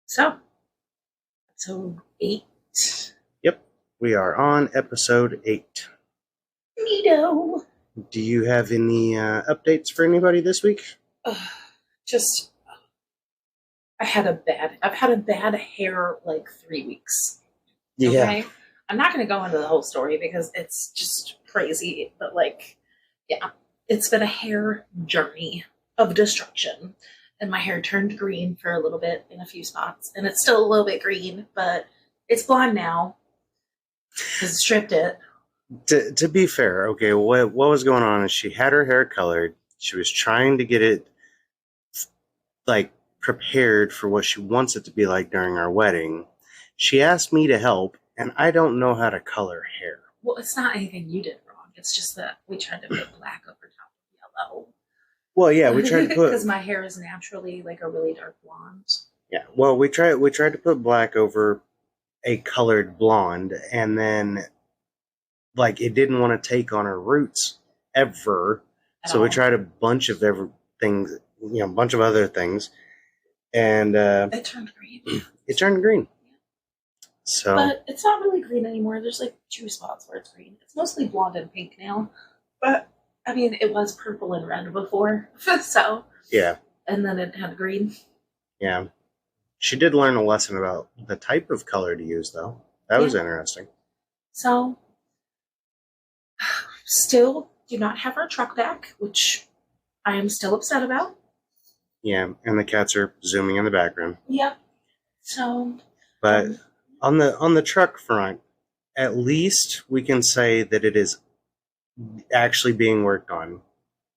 So, episode 8. Yep, we are on episode 8. Neato. Do you have any updates for anybody this week? Just, I've had a bad hair like 3 weeks. Yeah. Okay? I'm not going to go into the whole story because it's just crazy, but yeah, it's been a hair journey of destruction. And my hair turned green for a little bit in a few spots. And it's still a little bit green, but it's blonde now because I stripped it. To be fair, okay, what was going on is she had her hair colored. She was trying to get it prepared for what she wants it to be like during our wedding. She asked me to help, and I don't know how to color hair. Well, it's not anything you did wrong. It's just that we tried to put black over top of yellow. Well, yeah, we tried to put because my hair is naturally like a really dark blonde. Yeah, well, we tried to put black over a colored blonde, and then it didn't want to take on her roots ever. So we tried a bunch of everything, a bunch of other things, and it turned green. It turned green. So, but it's not really green anymore. There's like 2 spots where it's green. It's mostly blonde and pink now. But I mean, it was purple and red before, so yeah. And then it had green. Yeah, she did learn a lesson about the type of color to use, though. That was interesting. So, still do not have our truck back, which I am still upset about. Yeah, and the cats are zooming in the background. Yep. So, but on the truck front, at least we can say that it is actually being worked on,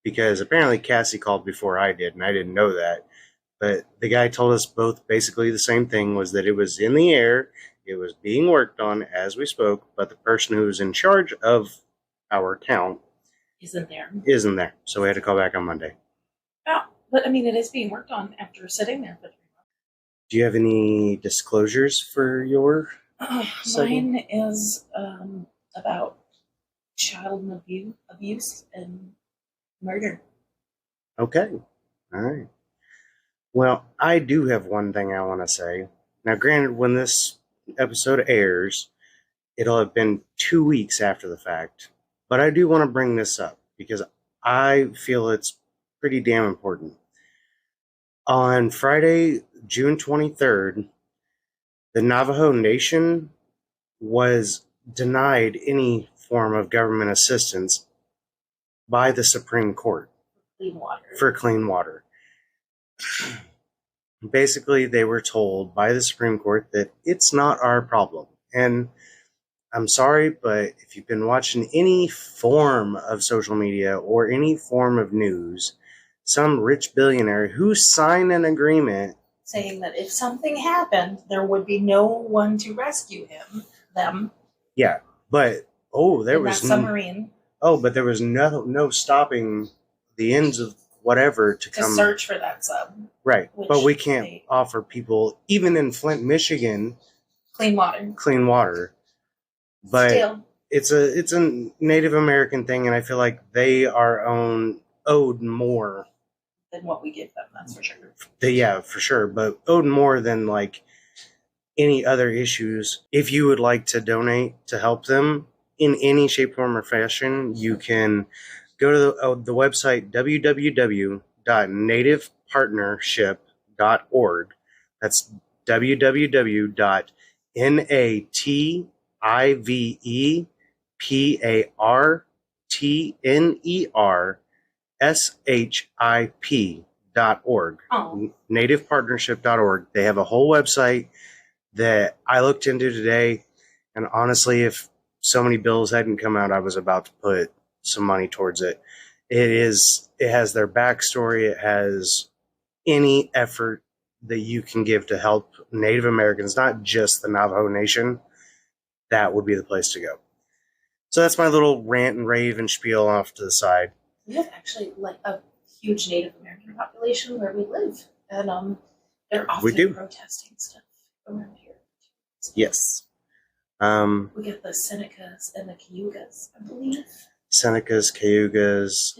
because apparently Cassie called before I did, and I didn't know that. But the guy told us both basically the same thing, was that it was in the air, it was being worked on as we spoke, but the person who was in charge of our account isn't there. So we had to call back on Monday. Oh, but I mean, it is being worked on after sitting there for 3 months. Do you have any disclosures for your mine is about child abuse and murder. Okay. All right. Well, I do have one thing I want to say. Now, granted, when this episode airs, it'll have been 2 weeks after the fact. But I do want to bring this up because I feel it's pretty damn important. On Friday, June 23rd, the Navajo Nation was denied any form of government assistance by the Supreme Court for clean water. Basically, they were told by the Supreme Court that it's not our problem. And I'm sorry, but if you've been watching any form of social media or any form of news, some rich billionaire who signed an agreement saying that if something happened, there would be no one to rescue them. Yeah, but there was submarine. But there was no stopping the ends of whatever to come search for that sub. Right, but we can't offer people, even in Flint, Michigan, clean water. But still, it's a Native American thing, and I feel like they are owed more than what we give them. That's for sure. Yeah, for sure, but owed more than any other issues. If you would like to donate to help them in any shape, form, or fashion, you can go to the website www.nativepartnership.org. That's www.nativepartnership.org. Nativepartnership.org. They have a whole website that I looked into today, and honestly, if so many bills hadn't come out, I was about to put some money towards it. It has their backstory. It has any effort that you can give to help Native Americans, not just the Navajo Nation. That would be the place to go. So that's my little rant and rave and spiel off to the side. We have actually a huge Native American population where we live, and they're often protesting stuff around here. Yes. We get the Senecas and the Cayugas, I believe. Senecas, Cayugas.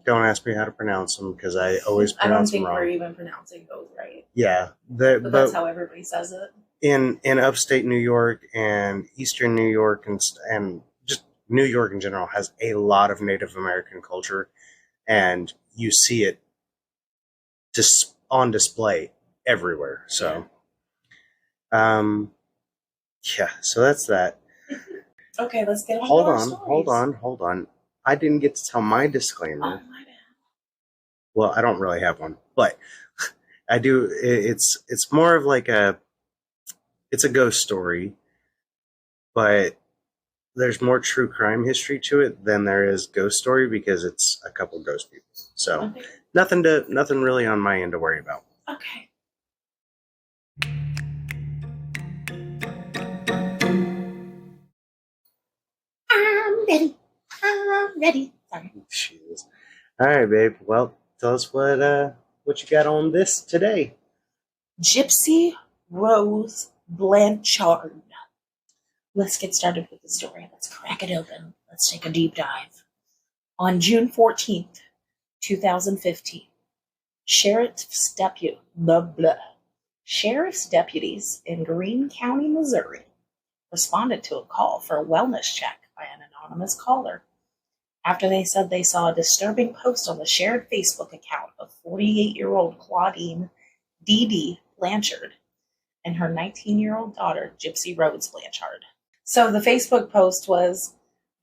Don't ask me how to pronounce them because I always I don't pronounce them think we're wrong. even pronouncing those right. Yeah, But that's how everybody says it. in upstate New York and eastern New York and just New York in general has a lot of Native American culture, and you see it just on display everywhere. So, yeah. So that's that. Okay, let's get on to our stories. Hold on. I didn't get to tell my disclaimer. Oh, my bad. Well, I don't really have one, but I do. It's more of like it's a ghost story, but there's more true crime history to it than there is ghost story because it's a couple ghost people. So Okay. nothing really on my end to worry about. Okay. I'm ready. Sorry. Jeez. All right, babe. Well, tell us what you got on this today. Gypsy Rose Blanchard. Let's get started with the story. Let's crack it open. Let's take a deep dive. On June 14th, 2015, Sheriff's deputies in Greene County, Missouri, responded to a call for a wellness check by an anonymous caller after they said they saw a disturbing post on the shared Facebook account of 48-year-old Claudine D.D. Blanchard and her 19-year-old daughter, Gypsy Rose Blanchard. So the Facebook post was,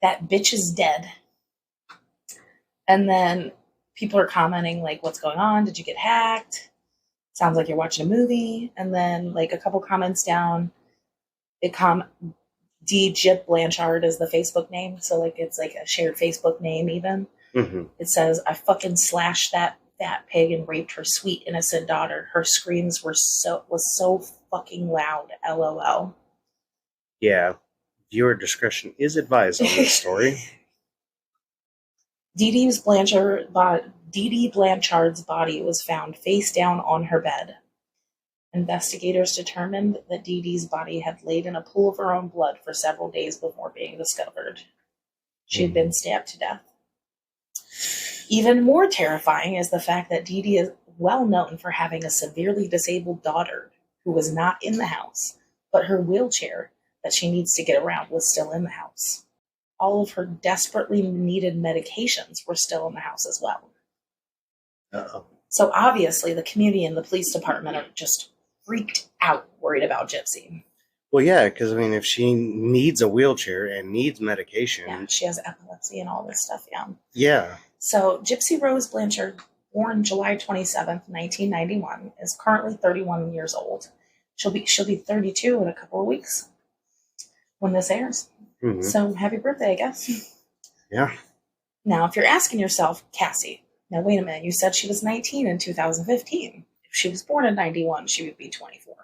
"That bitch is dead." And then people are commenting, like, "What's going on? Did you get hacked? Sounds like you're watching a movie." And then, like, a couple comments down, D. Gyp Blanchard is the Facebook name. So, like, it's like a shared Facebook name even. Mm-hmm. It says, "I fucking slashed that fat pig and raped her sweet innocent daughter. Her screams was so fucking loud. LOL." Yeah. Viewer discretion is advised on this story. Dee Dee Blanchard's body was found face down on her bed. Investigators determined that Dee Dee's body had laid in a pool of her own blood for several days before being discovered. She had been stabbed to death. Even more terrifying is the fact that Dee Dee is well known for having a severely disabled daughter who was not in the house, but her wheelchair that she needs to get around was still in the house. All of her desperately needed medications were still in the house as well. Uh-oh. So obviously the community and the police department are just freaked out, worried about Gypsy. Well, yeah, because, I mean, if she needs a wheelchair and needs medication... Yeah, she has epilepsy and all this stuff, yeah. Yeah. So Gypsy Rose Blanchard, born July 27th, 1991, is currently 31 years old. She'll be 32 in a couple of weeks when this airs. Mm-hmm. So happy birthday, I guess. Yeah. Now, if you're asking yourself, Cassie, now wait a minute, you said she was 19 in 2015. If she was born in 91, she would be 24.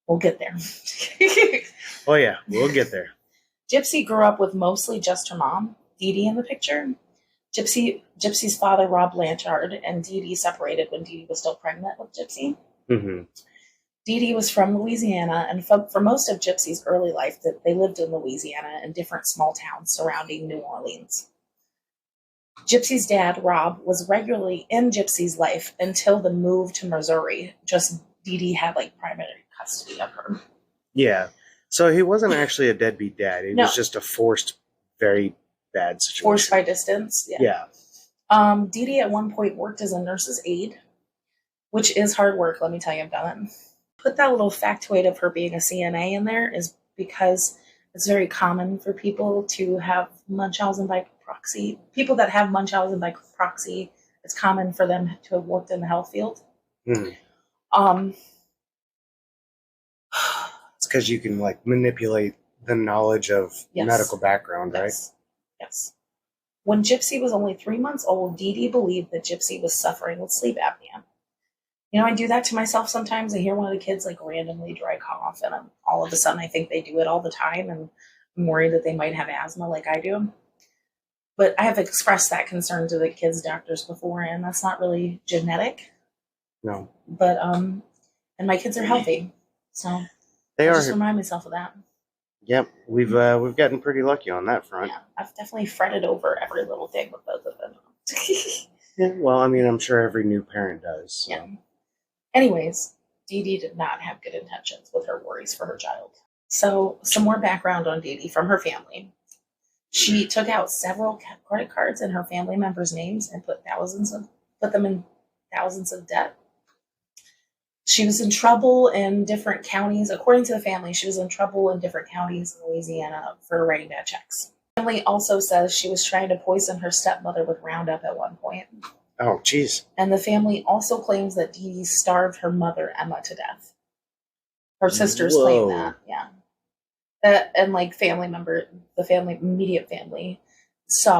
We'll get there. Oh, yeah, we'll get there. Gypsy grew up with mostly just her mom, Dee Dee, in the picture. Gypsy's father, Rob Blanchard, and Dee Dee separated when Dee Dee was still pregnant with Gypsy. Mm-hmm. Dee Dee was from Louisiana, and for most of Gypsy's early life, they lived in Louisiana in different small towns surrounding New Orleans. Gypsy's dad, Rob, was regularly in Gypsy's life until the move to Missouri. Just Dee Dee had, like, primary custody of her. Yeah. So he wasn't actually a deadbeat dad. He was just a forced, very bad situation. Forced by distance, yeah. Dee Dee at one point worked as a nurse's aide, which is hard work, let me tell you, I've done it. Put that little factoid of her being a CNA in there is because it's very common for people to have Munchausen by proxy. People that have Munchausen by proxy, it's common for them to have worked in the health field. Mm-hmm. It's because you can, like, manipulate the knowledge of medical background, right? Yes. When Gypsy was only 3 months old, Dee Dee believed that Gypsy was suffering with sleep apnea. You know, I do that to myself sometimes. I hear one of the kids, like, randomly dry cough, and all of a sudden I think they do it all the time, and I'm worried that they might have asthma like I do. But I have expressed that concern to the kids' doctors before, and that's not really genetic. No. But, and my kids are healthy, so I just remind myself of that. Yep, we've gotten pretty lucky on that front. Yeah, I've definitely fretted over every little thing with both of them. Yeah, well, I mean, I'm sure every new parent does. So. Yeah. Anyways, Dee Dee did not have good intentions with her worries for her child. So, some more background on Dee Dee from her family. She took out several credit cards in her family members' names and put them in thousands of debt. She was in trouble in different counties. According to the family, she was in trouble in different counties in Louisiana for writing bad checks. The family also says she was trying to poison her stepmother with Roundup at one point. Oh, jeez. And the family also claims that Dee Dee starved her mother, Emma, to death. Her sisters claim that, yeah. And like the immediate family,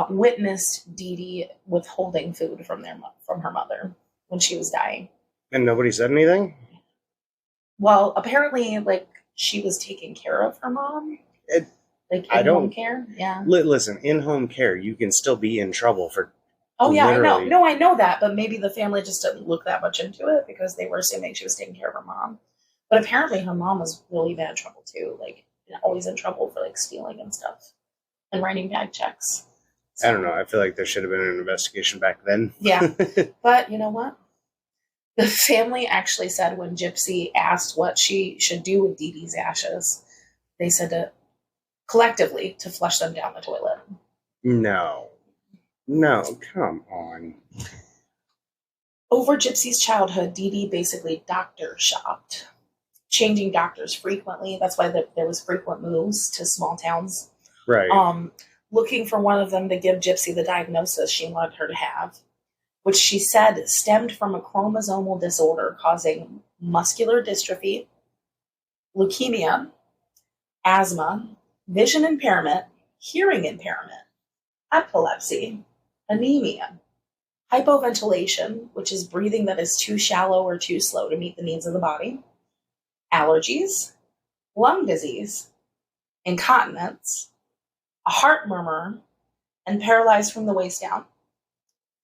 witnessed Dee Dee withholding food from her mother when she was dying. And nobody said anything? Well, apparently, like, she was taking care of her mom. Like, in-home care? Yeah. Listen, in-home care, you can still be in trouble for... Oh, yeah, I know. No, I know that, but maybe the family just didn't look that much into it because they were assuming she was taking care of her mom. But apparently her mom was really bad trouble, too. Like, always in trouble for, like, stealing and stuff. And writing bad checks. So, I don't know. I feel like there should have been an investigation back then. Yeah. But you know what? The family actually said when Gypsy asked what she should do with Dee Dee's ashes, they said collectively to flush them down the toilet. No, come on. Over Gypsy's childhood, Dee Dee basically doctor shopped, changing doctors frequently. That's why there was frequent moves to small towns. Right. Looking for one of them to give Gypsy the diagnosis she wanted her to have, which she said stemmed from a chromosomal disorder causing muscular dystrophy, leukemia, asthma, vision impairment, hearing impairment, epilepsy, anemia, hypoventilation, which is breathing that is too shallow or too slow to meet the needs of the body, allergies, lung disease, incontinence, a heart murmur, and paralyzed from the waist down.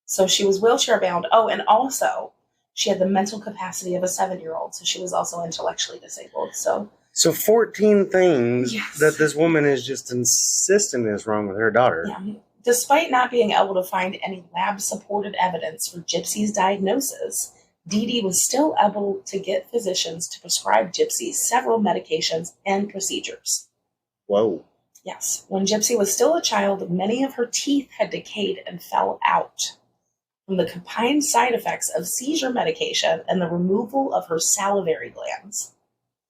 So she was wheelchair bound. Oh, and also she had the mental capacity of a 7-year-old, so she was also intellectually disabled. So 14 things that this woman is just insisting is wrong with her daughter. Yeah. Despite not being able to find any lab-supported evidence for Gypsy's diagnosis, Dee Dee was still able to get physicians to prescribe Gypsy several medications and procedures. Whoa. Yes. When Gypsy was still a child, many of her teeth had decayed and fell out from the combined side effects of seizure medication and the removal of her salivary glands.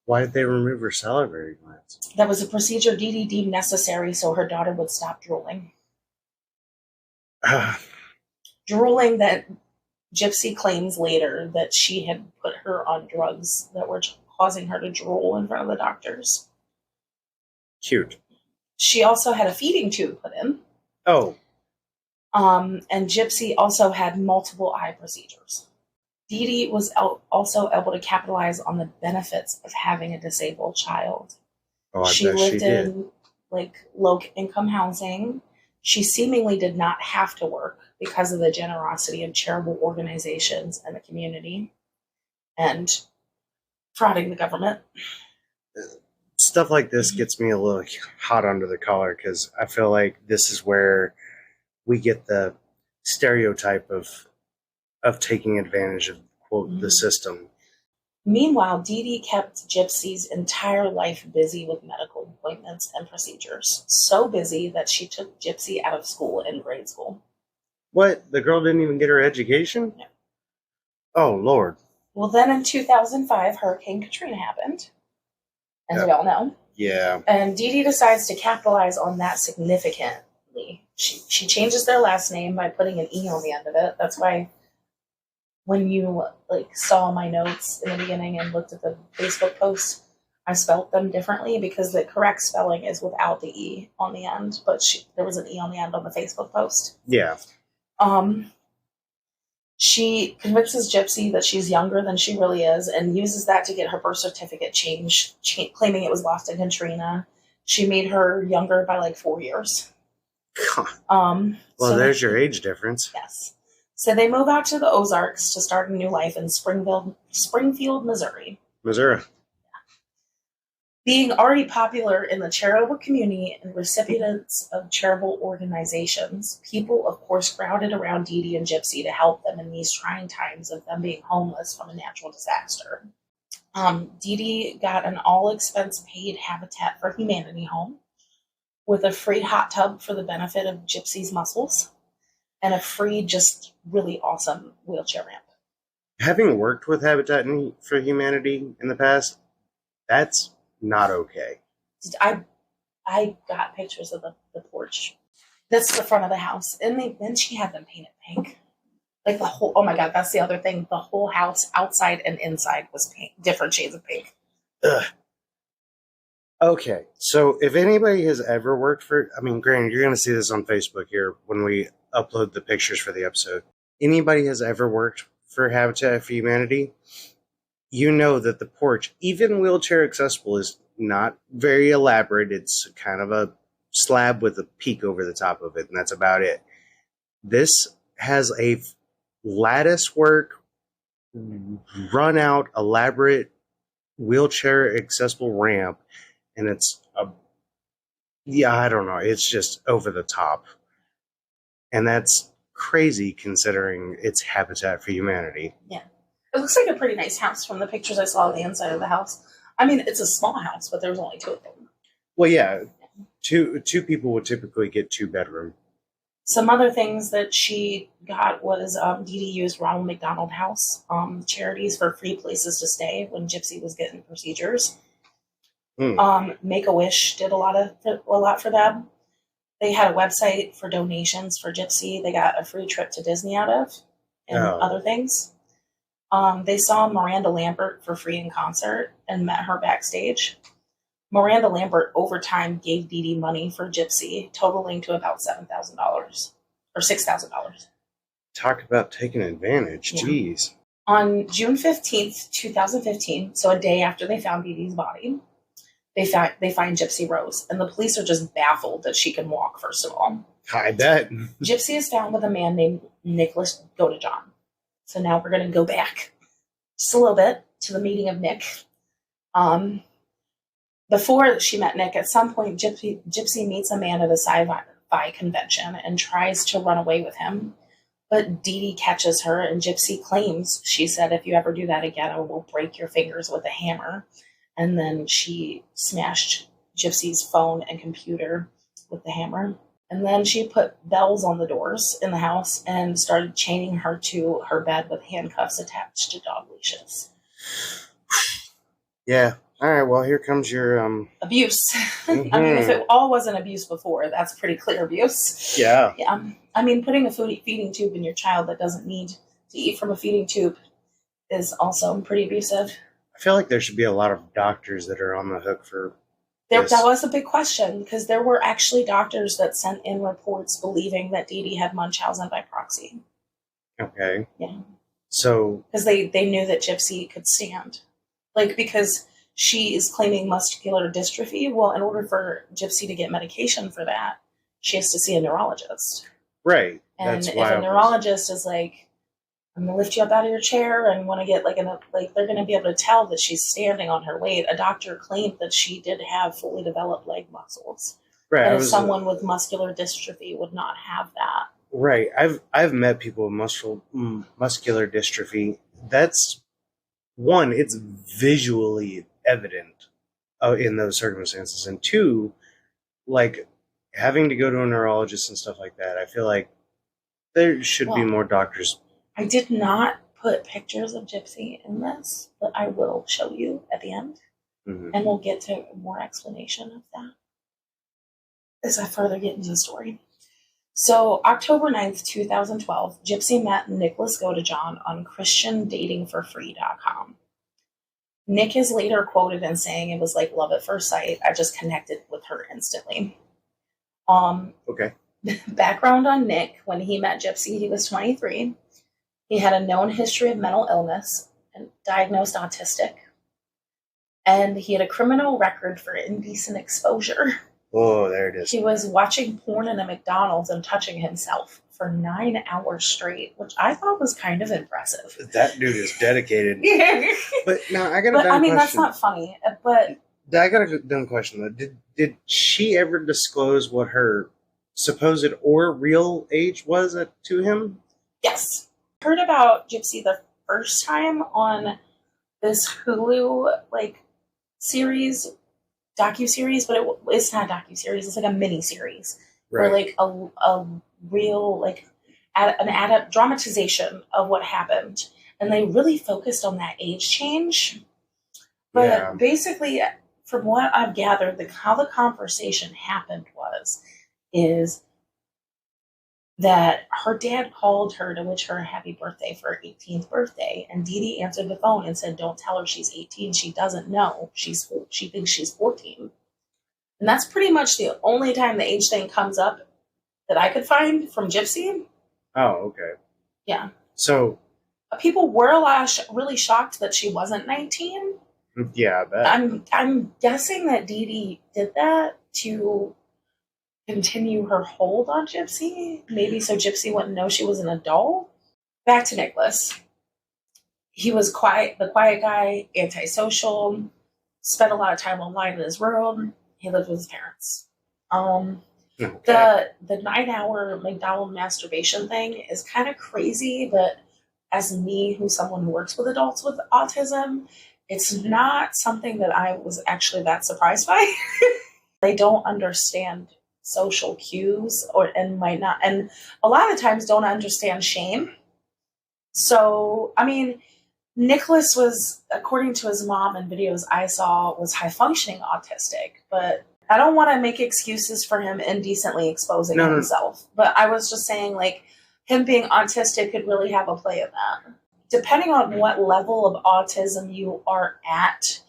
Why did they remove her salivary glands? That was a procedure Dee Dee deemed necessary so her daughter would stop drooling. Drooling that Gypsy claims later that she had put her on drugs that were causing her to drool in front of the doctors. Cute. She also had a feeding tube put in. Oh. And Gypsy also had multiple eye procedures. Dee Dee was also able to capitalize on the benefits of having a disabled child. Oh, she lived in like low-income housing. She seemingly did not have to work because of the generosity of charitable organizations and the community and frauding the government. Stuff like this gets me a little hot under the collar because I feel like this is where we get the stereotype of taking advantage of, quote, the system. Meanwhile, Dee Dee kept Gypsy's entire life busy with medical appointments and procedures. So busy that she took Gypsy out of school in grade school. What? The girl didn't even get her education? No. Oh, Lord. Well, then in 2005, Hurricane Katrina happened. As we all know. Yeah. And Dee Dee decides to capitalize on that significantly. She changes their last name by putting an E on the end of it. That's why when you saw my notes in the beginning and looked at the Facebook posts, I spelt them differently because the correct spelling is without the E on the end, but there was an E on the end on the Facebook post. Yeah. She convinces Gypsy that she's younger than she really is and uses that to get her birth certificate changed, claiming it was lost in Katrina. She made her younger by 4 years. Well, so there's your age difference. Yes. So they move out to the Ozarks to start a new life in Springfield, Missouri. Missouri. Being already popular in the charitable community and recipients of charitable organizations, people, of course, crowded around Dee Dee and Gypsy to help them in these trying times of them being homeless from a natural disaster. Dee Dee got an all-expense-paid Habitat for Humanity home with a free hot tub for the benefit of Gypsy's muscles and a free, just really awesome wheelchair ramp. Having worked with Habitat for Humanity in the past, that's not okay. I got pictures of the porch. That's the front of the house. And then she had them painted pink. Like the whole, oh my God, that's the other thing. The whole house, outside and inside, was pink, different shades of pink. Ugh. Okay, so if anybody has ever worked for, I mean, granted, you're going to see this on Facebook here when we upload the pictures for the episode. Anybody has ever worked for Habitat for Humanity, you know that the porch, even wheelchair accessible, is not very elaborate. It's kind of a slab with a peak over the top of it, and that's about it. This has a lattice work, run out, elaborate wheelchair accessible ramp, and it's I don't know, it's just over the top. And that's crazy considering it's Habitat for Humanity. Yeah. It looks like a pretty nice house from the pictures I saw on the inside of the house. I mean, it's a small house, but there's only 2 of them. Well, yeah, two people would typically get 2-bedroom. Some other things that she got was Dee Dee used Ronald McDonald House charities for free places to stay when Gypsy was getting procedures. Make-A-Wish did a lot for them. They had a website for donations for Gypsy. They got a free trip to Disney out of, and other things. They saw Miranda Lambert for free in concert and met her backstage. Miranda Lambert over time gave Dee Dee money for Gypsy, totaling to about $7,000 or $6,000. Talk about taking advantage. Yeah. Jeez. On June 15th, 2015, so a day after they found Dee Dee's body, they find Gypsy Rose, and the police are just baffled that she can walk, first of all. I bet. Gypsy is found with a man named Nicholas Godejohn. So now we're going to go back just a little bit to the meeting of Nick. Before she met Nick, at some point, Gypsy meets a man at a sci-fi convention and tries to run away with him. But Dee Dee catches her, and Gypsy claims, she said, if you ever do that again, I will break your fingers with a hammer. And then she smashed Gypsy's phone and computer with the hammer. And then she put bells on the doors in the house and started chaining her to her bed with handcuffs attached to dog leashes. Yeah. All right. Well, here comes your abuse. Mm-hmm. I mean, if it all wasn't abuse before, that's pretty clear abuse. Yeah. Yeah. I mean, putting a feeding tube in your child that doesn't need to eat from a feeding tube is also pretty abusive. I feel like there should be a lot of doctors that are on the hook for this. That was a big question, because there were actually doctors that sent in reports believing that Dee Dee had Munchausen by proxy. Okay. Yeah. So. Because they knew that Gypsy could stand. Like, because she is claiming muscular dystrophy. Well, in order for Gypsy to get medication for that, she has to see a neurologist. Right. And that's if a neurologist is like, I'm going to lift you up out of your chair and want to get they're going to be able to tell that she's standing on her weight. A doctor claimed that she did have fully developed leg muscles. Right. And someone with muscular dystrophy would not have that. Right. I've met people with muscular dystrophy. That's one, it's visually evident in those circumstances. And 2, like having to go to a neurologist and stuff like that, I feel like there should be more doctors. I did not put pictures of Gypsy in this, but I will show you at the end. Mm-hmm. And we'll get to more explanation of that as I further get into the story. So, October 9th, 2012, Gypsy met Nicholas Godejohn on ChristianDatingForFree.com. Nick is later quoted in saying it was like love at first sight. I just connected with her instantly. Okay. Background on Nick: when he met Gypsy, he was 23. He had a known history of mental illness and diagnosed autistic. And he had a criminal record for indecent exposure. Oh, there it is. He was watching porn in a McDonald's and touching himself for 9 hours straight, which I thought was kind of impressive. That dude is dedicated. But now I got a question. That's not funny. But I got a dumb question though. Did she ever disclose what her supposed or real age was to him? Yes. I heard about Gypsy the first time on this Hulu series, docu-series, but it's not a docu-series, it's like a mini-series. Right. Or like a real dramatization of what happened. And they really focused on that age change. But basically, from what I've gathered, how the conversation happened is that her dad called her to wish her a happy birthday for her 18th birthday, and Dee Dee answered the phone and said, "Don't tell her she's 18. She doesn't know. She thinks she's 14." And that's pretty much the only time the age thing comes up that I could find from Gypsy. Oh, okay. Yeah. So people were really shocked that she wasn't 19. Yeah, I bet. I'm guessing that Dee Dee did that to continue her hold on Gypsy, maybe so Gypsy wouldn't know she was an adult. Back to Nicholas. He was the quiet guy, antisocial, spent a lot of time online in his room. He lived with his parents. Okay. The 9-hour McDonald masturbation thing is kind of crazy, but as me, who's someone who works with adults with autism, it's not something that I was actually that surprised by. They don't understand social cues and might not, and a lot of times don't understand shame. So, I mean, Nicholas was, according to his mom and videos I saw, was high functioning autistic, but I don't want to make excuses for him indecently exposing himself. But I was just saying, him being autistic could really have a play in that. Depending on what level of autism you are at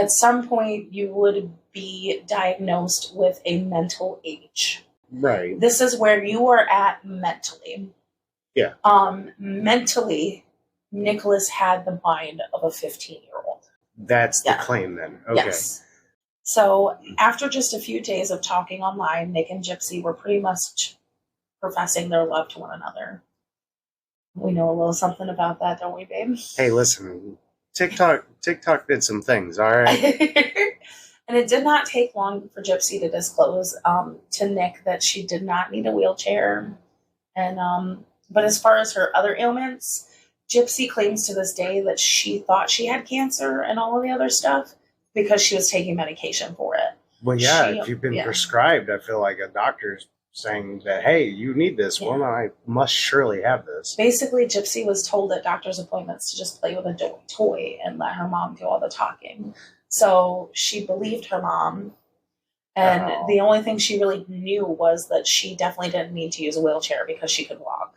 some point you would be diagnosed with a mental age. Right. This is where you are at mentally. Yeah. Mentally, Nicholas had the mind of a 15-year-old. That's the claim then. Okay. Yes. So after just a few days of talking online, Nick and Gypsy were pretty much professing their love to one another. We know a little something about that, don't we, babe? Hey, listen, TikTok did some things, all right? And it did not take long for Gypsy to disclose to Nick that she did not need a wheelchair. And but as far as her other ailments, Gypsy claims to this day that she thought she had cancer and all of the other stuff because she was taking medication for it. Well, yeah, if you've been prescribed, I feel like a doctor's saying that, hey, you need this. Yeah. Well, I must surely have this. Basically, Gypsy was told at doctor's appointments to just play with a toy and let her mom do all the talking. So she believed her mom. And the only thing she really knew was that she definitely didn't need to use a wheelchair because she could walk.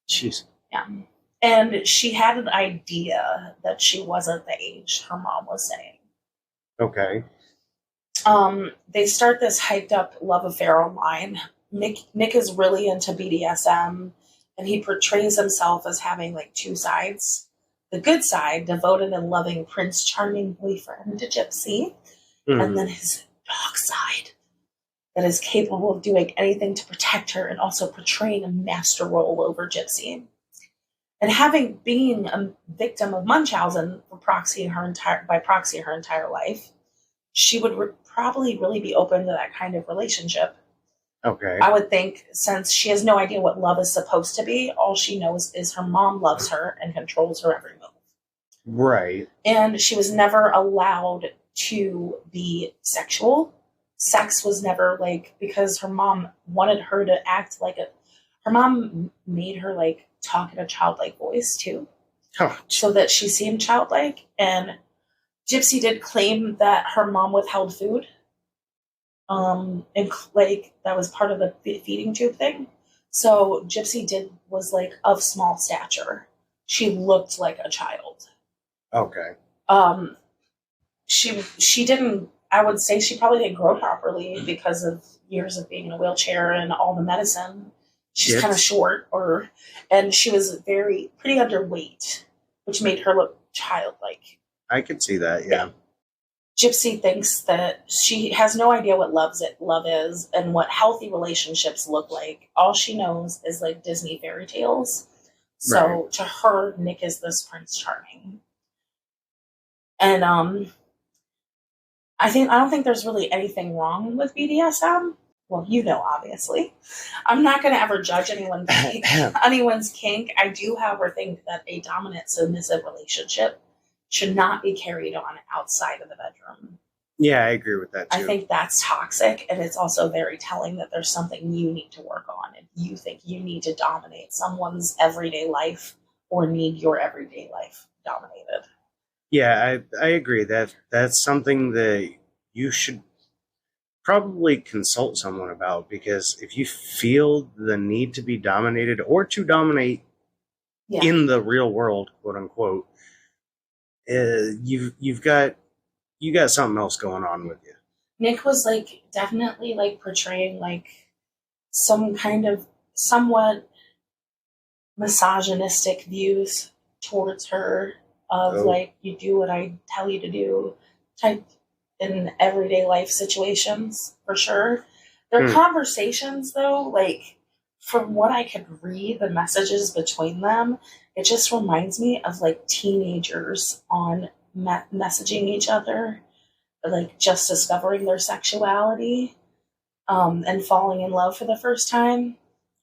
Jeez. Yeah. And she had an idea that she wasn't the age her mom was saying. Okay. They start this hyped up love affair online. Nick is really into BDSM, and he portrays himself as having two sides. The good side, devoted and loving Prince Charming boyfriend to Gypsy, and then his dark side that is capable of doing anything to protect her and also portraying a master role over Gypsy. And being a victim of Munchausen by proxy her entire life, she would probably really be open to that kind of relationship. Okay. I would think, since she has no idea what love is supposed to be, all she knows is her mom loves her and controls her every move. Right. And she was never allowed to be sexual. Sex was never because her mom wanted her to act her mom made her talk in a childlike voice too. Oh. So that she seemed childlike. And Gypsy did claim that her mom withheld food. And that was part of the feeding tube thing. So Gypsy was of small stature. She looked like a child. Okay. She didn't, I would say she probably didn't grow properly because of years of being in a wheelchair and all the medicine. She's kind of short, and she was pretty underweight, which made her look childlike. I could see that, yeah. Gypsy thinks that she has no idea what love is and what healthy relationships look like. All she knows is Disney fairy tales. So to her, Nick is this Prince Charming. And I don't think there's really anything wrong with BDSM. Well, obviously. I'm not going to ever judge anyone's kink. I do, however, think that a dominant submissive relationship should not be carried on outside of the bedroom. Yeah, I agree with that too. I think that's toxic, and it's also very telling that there's something you need to work on if you think you need to dominate someone's everyday life or need your everyday life dominated. Yeah, I agree. That's something that you should probably consult someone about, because if you feel the need to be dominated or to dominate in the real world, quote unquote, you got something else going on with you. Nick was like definitely like portraying like some kind of somewhat misogynistic views towards her of like, you do what I tell you to do type in everyday life situations, for sure. Their conversations, though, like, from what I could read, the messages between them, it just reminds me of like teenagers on messaging each other, like just discovering their sexuality and falling in love for the first time.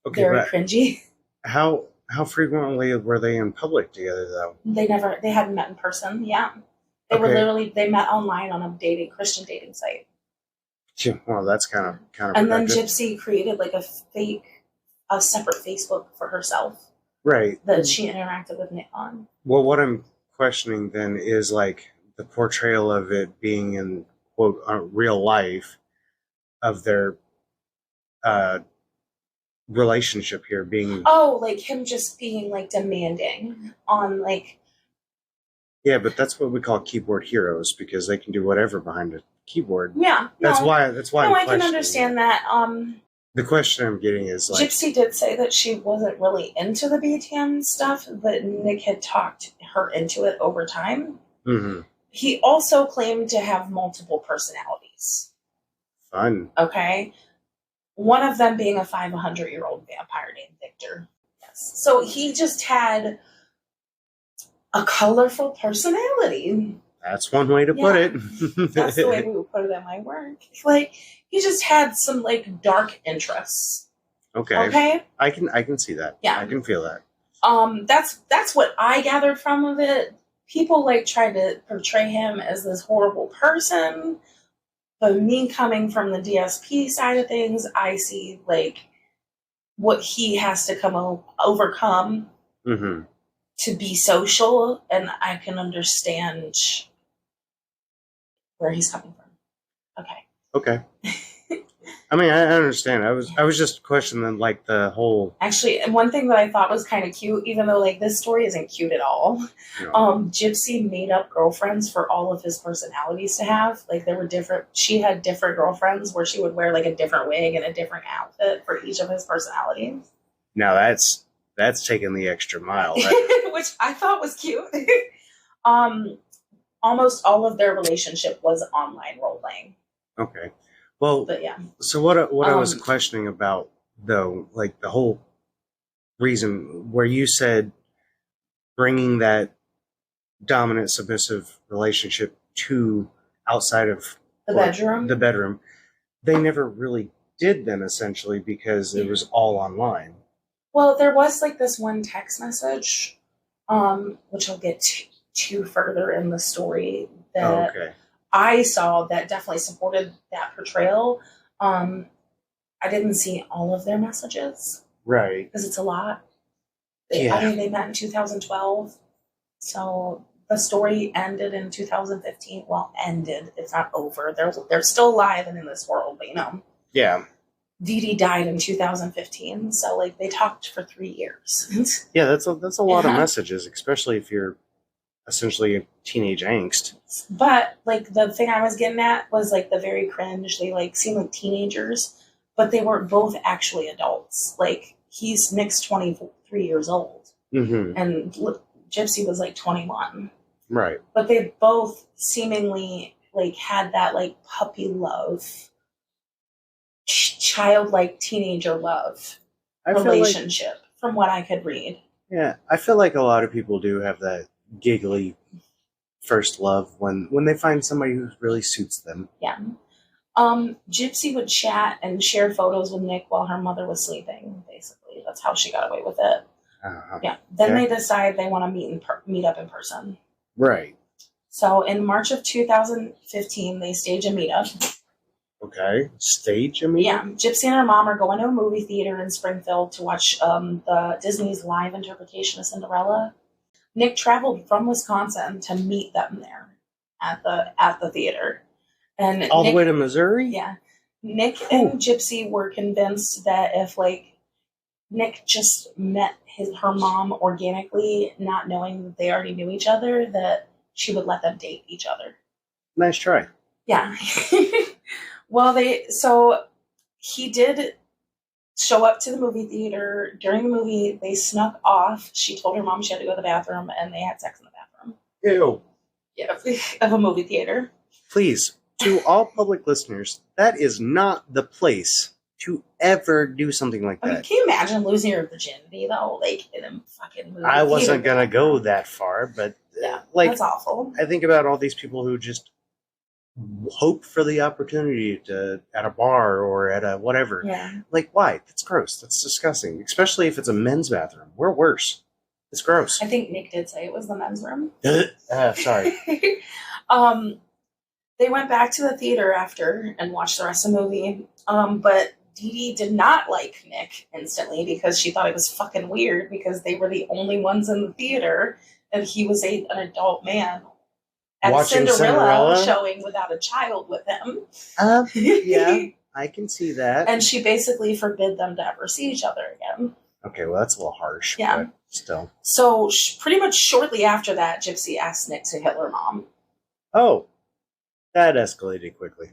Okay, very cringy. How frequently were they in public together, though? They hadn't met in person. Yeah. They met online on a Christian dating site. Well, that's kind of. And then Gypsy created like a separate Facebook for herself. Right. That she interacted with Nick on. Well, what I'm questioning then is like the portrayal of it being in quote real life of their relationship here being. Oh, like him just being like demanding on like. Yeah, but that's what we call keyboard heroes, because they can do whatever behind a keyboard. Yeah, that's why. No, I can understand that. The question I'm getting is like, Gypsy did say that she wasn't really into the BTM stuff, but Nick had talked her into it over time. Mm-hmm. He also claimed to have multiple personalities. Fun. Okay, one of them being a 500-year-old vampire named Victor. Yes, so he just had a colorful personality. That's one way to put it. That's the way we would put it at my work. Like, he just had some like dark interests. Okay. I can see that. Yeah. I can feel that. That's what I gathered from it. People like tried to portray him as this horrible person. But me coming from the DSP side of things, I see like what he has to overcome. Mm-hmm. To be social, and I can understand where he's coming from. Okay. I mean, I understand. I was just questioning like the whole. Actually, and one thing that I thought was kind of cute, even though like this story isn't cute at all. No. Gypsy made up girlfriends for all of his personalities to have. Like there were different. She had different girlfriends where she would wear like a different wig and a different outfit for each of his personalities. Now that's taking the extra mile. Which I thought was cute. Almost all of their relationship was online role playing. Okay. Well, but yeah. So what I was questioning about, though, like the whole reason where you said bringing that dominant submissive relationship to outside of the bedroom, they never really did then, essentially, because it was all online. Well, there was like this one text message, which I'll get to further in the story, that I saw that definitely supported that portrayal. I didn't see all of their messages. Right. Because it's a lot. Yeah. I mean, they met in 2012. So the story ended in 2015. Well, ended. It's not over. They're still alive and in this world, but you know. Yeah. Dee Dee died in 2015, so like they talked for 3 years. Yeah, that's a lot of messages, especially if you're essentially a teenage angst. But like the thing I was getting at was like the very cringe. They like seem like teenagers, but they were both actually adults. Like Nick's 23 years old, and Gypsy was like 21. Right. But they both seemingly like had that like puppy love. Childlike teenager love relationship, from what I could read. Yeah, I feel like a lot of people do have that giggly first love when they find somebody who really suits them. Yeah. Gypsy would chat and share photos with Nick while her mother was sleeping. Basically, that's how she got away with it. Yeah. Then they decide they want to meet up in person. Right. So in March of 2015, they stage a meetup. Okay. Stage a meetup? Yeah. Gypsy and her mom are going to a movie theater in Springfield to watch the Disney's live interpretation of Cinderella. Nick traveled from Wisconsin to meet them there at the theater. And all the way to Missouri? Yeah. Nick and Gypsy were convinced that if Nick just met her mom organically, not knowing that they already knew each other, that she would let them date each other. Nice try. Yeah. Well, he did show up to the movie theater. During the movie, they snuck off. She told her mom she had to go to the bathroom, and they had sex in the bathroom. Ew. Yeah, of a movie theater. Please, to all public listeners, that is not the place to ever do something like that. I mean, can you imagine losing your virginity, though? In a fucking movie I wasn't going to go that far, but yeah, that's awful. I think about all these people who just hope for the opportunity at a bar or at a whatever. Yeah. Why? That's gross. That's disgusting. Especially if it's a men's bathroom. We're worse. It's gross. I think Nick did say it was the men's room. Sorry. They went back to the theater after and watched the rest of the movie. But Dee Dee did not like Nick instantly because she thought it was fucking weird because they were the only ones in the theater and he was an adult man at watching Cinderella showing without a child with him. Yeah, I can see that. And she basically forbid them to ever see each other again. Okay, well, that's a little harsh. Yeah. But still. So pretty much shortly after that, Gypsy asked Nick to hit her mom. Oh, that escalated quickly.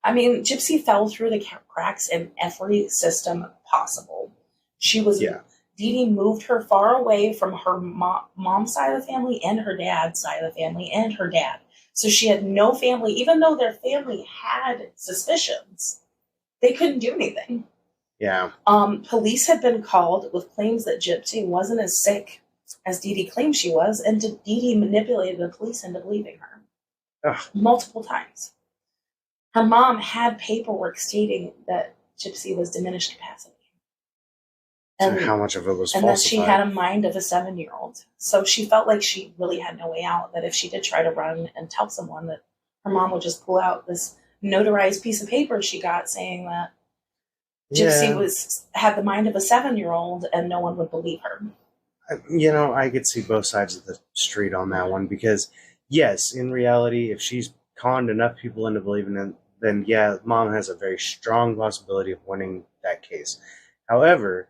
I mean, Gypsy fell through the cracks in every system possible. She was... Yeah. Dee Dee moved her far away from her mom's side of the family and her dad's side of the family and her dad. So she had no family, even though their family had suspicions. They couldn't do anything. Yeah. Police had been called with claims that Gypsy wasn't as sick as Dee Dee claimed she was, and Dee Dee manipulated the police into believing her. Ugh. Multiple times. Her mom had paperwork stating that Gypsy was diminished capacity. And how much of it was falsified? And that she had a mind of a 7-year-old. So she felt like she really had no way out, that if she did try to run and tell someone, that her mom would just pull out this notarized piece of paper she got saying that Gypsy had the mind of a 7-year-old and no one would believe her. I could see both sides of the street on that one because, yes, in reality, if she's conned enough people into believing it, then yeah, mom has a very strong possibility of winning that case. However,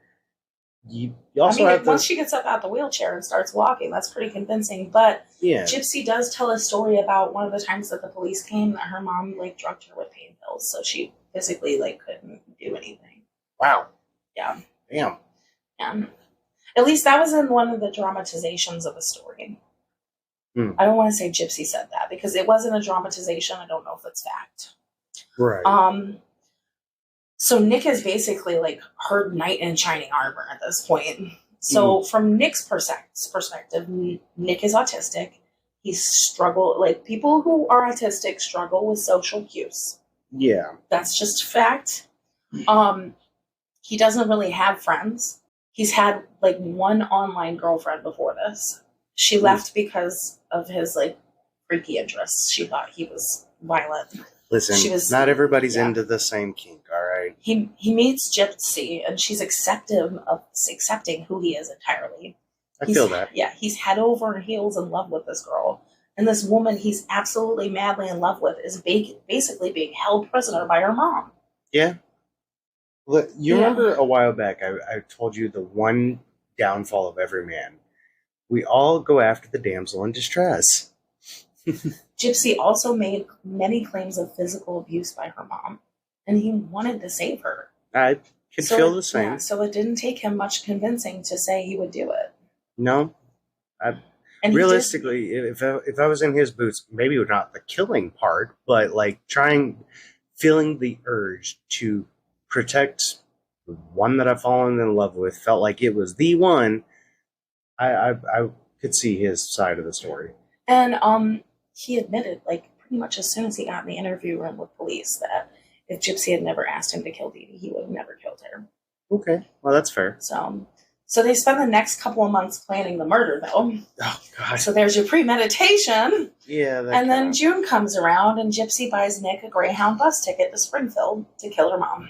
you also have once she gets up out the wheelchair and starts walking, that's pretty convincing. But yeah. Gypsy does tell a story about one of the times that the police came that her mom drugged her with pain pills, so she physically couldn't do anything. Wow. Yeah. Damn. Yeah. At least that was in one of the dramatizations of the story. I don't want to say Gypsy said that because it wasn't a dramatization. I don't know if it's fact. Right. So Nick is basically her knight in shining armor at this point. So from Nick's perspective, Nick is autistic. He people who are autistic struggle with social cues. Yeah. That's just fact. He doesn't really have friends. He's had one online girlfriend before this. She left because of his freaky interests. She thought he was violent. Listen, not everybody's into the same kink, all right? He meets Gypsy, and she's accepting who he is entirely. I feel that. Yeah, he's head over heels in love with this girl. And this woman he's absolutely madly in love with is basically being held prisoner by her mom. Yeah. Look, you remember a while back, I told you the one downfall of every man. We all go after the damsel in distress. Gypsy also made many claims of physical abuse by her mom, and he wanted to save her. I could feel the same. Yeah, so it didn't take him much convincing to say he would do it. No. And realistically, if I was in his boots, maybe not the killing part, but feeling the urge to protect the one that I've fallen in love with, felt like it was the one, I could see his side of the story. And he admitted, like, pretty much as soon as he got in the interview room with police that if Gypsy had never asked him to kill Dee Dee, he would have never killed her. Okay, well, that's fair. So they spend the next couple of months planning the murder, though. Oh, God. So there's your premeditation. Yeah. And then June comes around, and Gypsy buys Nick a Greyhound bus ticket to Springfield to kill her mom.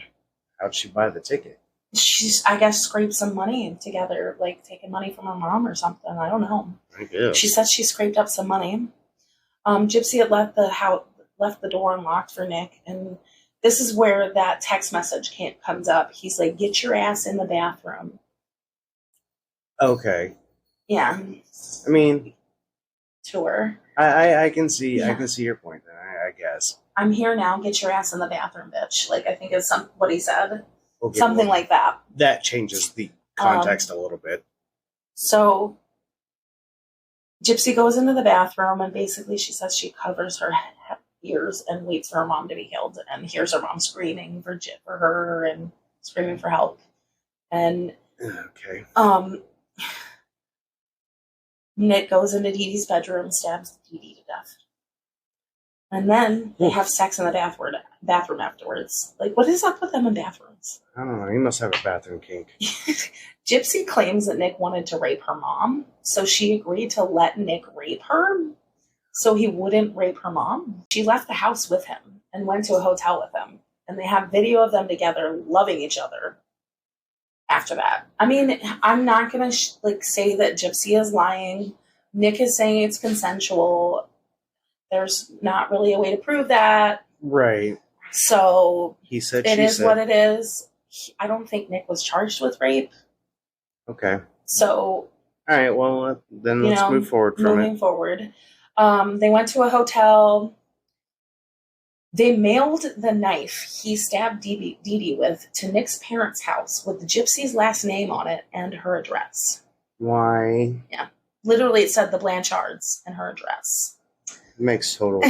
How'd she buy the ticket? She's, I guess, scraped some money together, like taking money from her mom or something. I don't know. I guess. She said she scraped up some money. Gypsy had left the door unlocked for Nick, and this is where that text message comes up. He's like, "Get your ass in the bathroom." Okay. Yeah. I mean, to her. I can see your point then, I guess. "I'm here now. Get your ass in the bathroom, bitch." Like, I think is what he said. Okay, something like that. That changes the context a little bit. So Gypsy goes into the bathroom, and basically she says she covers her ears and waits for her mom to be killed, and hears her mom screaming for her and screaming for help. And okay. Nick goes into Dee Dee's bedroom, stabs Dee Dee to death. And then they have sex in the bathroom afterwards. Like, what is up with them in bathrooms? I don't know. He must have a bathroom kink. Gypsy claims that Nick wanted to rape her mom, so she agreed to let Nick rape her so he wouldn't rape her mom. She left the house with him and went to a hotel with him. And they have video of them together loving each other after that. I mean, I'm not going to say that Gypsy is lying. Nick is saying it's consensual. There's not really a way to prove that. Right. So he said it is what it is. I don't think Nick was charged with rape. Okay. So. All right. Well, then let's move forward from it. Moving forward. They went to a hotel. They mailed the knife he stabbed Dee Dee with to Nick's parents' house with the Gypsy's last name on it and her address. Why? Yeah. Literally, it said the Blanchards and her address. Makes total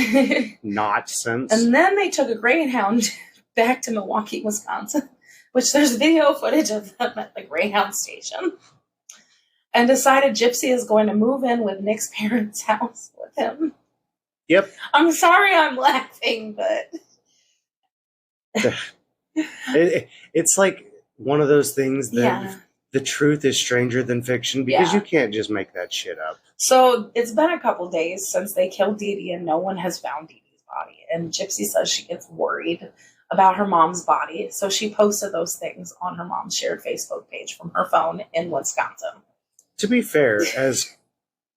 not sense. And then they took a Greyhound back to Milwaukee, Wisconsin, which there's video footage of them at the Greyhound station, and decided Gypsy is going to move in with Nick's parents' house with him. Yep. I'm sorry I'm laughing, but... it's like one of those things that the truth is stranger than fiction, because you can't just make that shit up. So it's been a couple days since they killed Dee Dee, and no one has found Dee Dee's body. And Gypsy says she gets worried about her mom's body, so she posted those things on her mom's shared Facebook page from her phone in Wisconsin. To be fair, as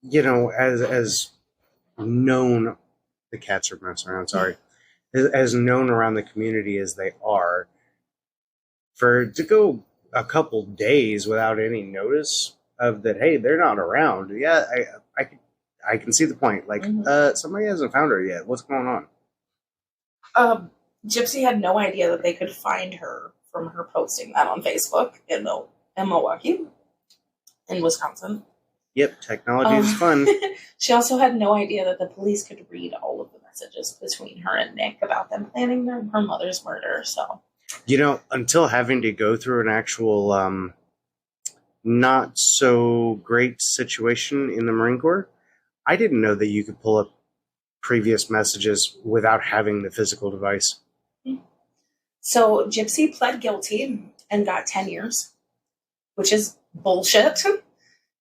you know, as known, the cats are messing around. Sorry, as known around the community as they are, to go a couple days without any notice of that, hey, they're not around. Yeah, I can see the point. Like, somebody hasn't found her yet. What's going on? Gypsy had no idea that they could find her from her posting that on Facebook in Milwaukee, in Wisconsin. Yep, technology is fun. She also had no idea that the police could read all of the messages between her and Nick about them planning her mother's murder. So, you know, until having to go through an actual not so great situation in the Marine Corps, I didn't know that you could pull up previous messages without having the physical device. So Gypsy pled guilty and got 10 years, which is bullshit.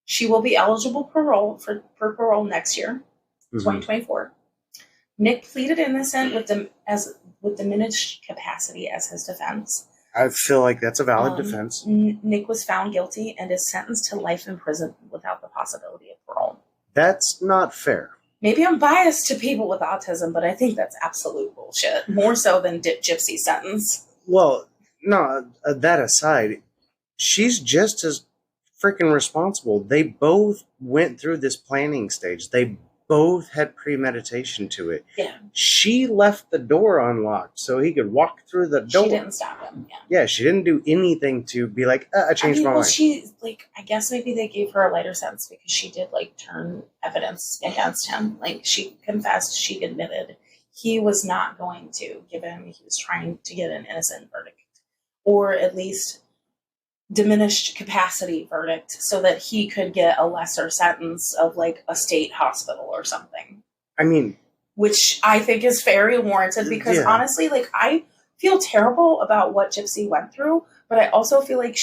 She will be eligible for parole next year, 2024. Nick pleaded innocent with diminished capacity as his defense. I feel like that's a valid defense. Nick was found guilty and is sentenced to life in prison without the possibility of parole. That's not fair. Maybe I'm biased to people with autism, but I think that's absolute bullshit. More so than Gypsy's sentence. Well, no, that aside, she's just as freaking responsible. They both went through this planning stage. They both had premeditation to it. Yeah. She left the door unlocked so he could walk through the door. She didn't stop him. Yeah, she didn't do anything to be like, I changed my mind. She, I guess maybe they gave her a lighter sentence because she did, turn evidence against him. She confessed, she admitted he was not going to give him, he was trying to get an innocent verdict. Or at least diminished capacity verdict so that he could get a lesser sentence of a state hospital or something. I mean, which I think is very warranted because honestly, like, I feel terrible about what Gypsy went through, but I also feel like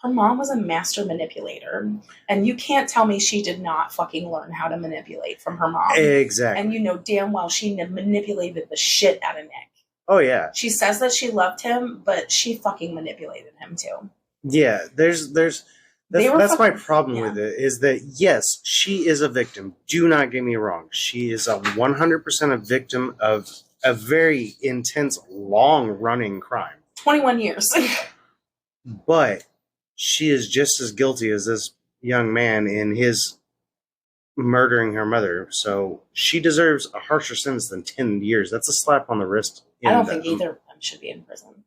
her mom was a master manipulator, and you can't tell me she did not fucking learn how to manipulate from her mom. Exactly. And you know damn well she manipulated the shit out of Nick. Oh, yeah. She says that she loved him, but she fucking manipulated him too. Yeah, that's my problem with it, is that, yes, she is a victim. Do not get me wrong. She is a 100% a victim of a very intense, long-running crime. 21 years. But she is just as guilty as this young man in his murdering her mother. So she deserves a harsher sentence than 10 years. That's a slap on the wrist. I don't think either of them should be in prison.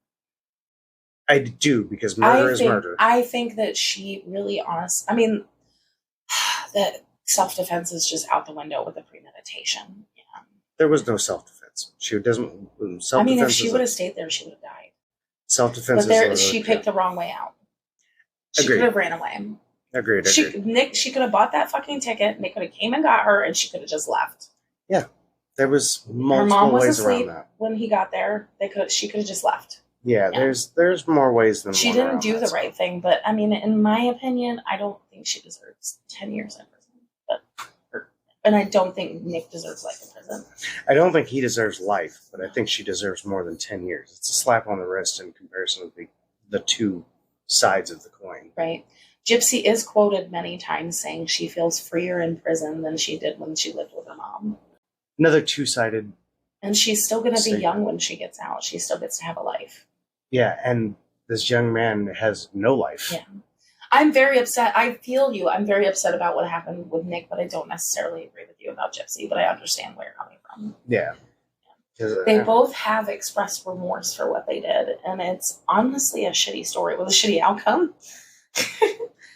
I do, because murder is murder. I think that she really I mean, that self-defense is just out the window with the premeditation. Yeah. There was no self-defense. Self-defense. I mean, if she would have stayed there, she would have died. Self-defense but she picked the wrong way out. She could have ran away. Agreed. She could have bought that fucking ticket. Nick could have came and got her, and she could have just left. Yeah, there was multiple her mom was ways asleep around that. When he got there, she could have just left. Yeah, there's more ways than she one didn't do the right thing. But I mean, in my opinion, I don't think she deserves 10 years in prison. And I don't think Nick deserves life in prison. I don't think he deserves life, but I think she deserves more than 10 years. It's a slap on the wrist in comparison to the two sides of the coin. Right. Gypsy is quoted many times saying she feels freer in prison than she did when she lived with her mom. Another two-sided. And she's still going to be young when she gets out. She still gets to have a life. Yeah, and this young man has no life. Yeah. I'm very upset. I feel you. I'm very upset about what happened with Nick, but I don't necessarily agree with you about Gypsy, but I understand where you're coming from. Yeah. They both have expressed remorse for what they did, and it's honestly a shitty story with a shitty outcome.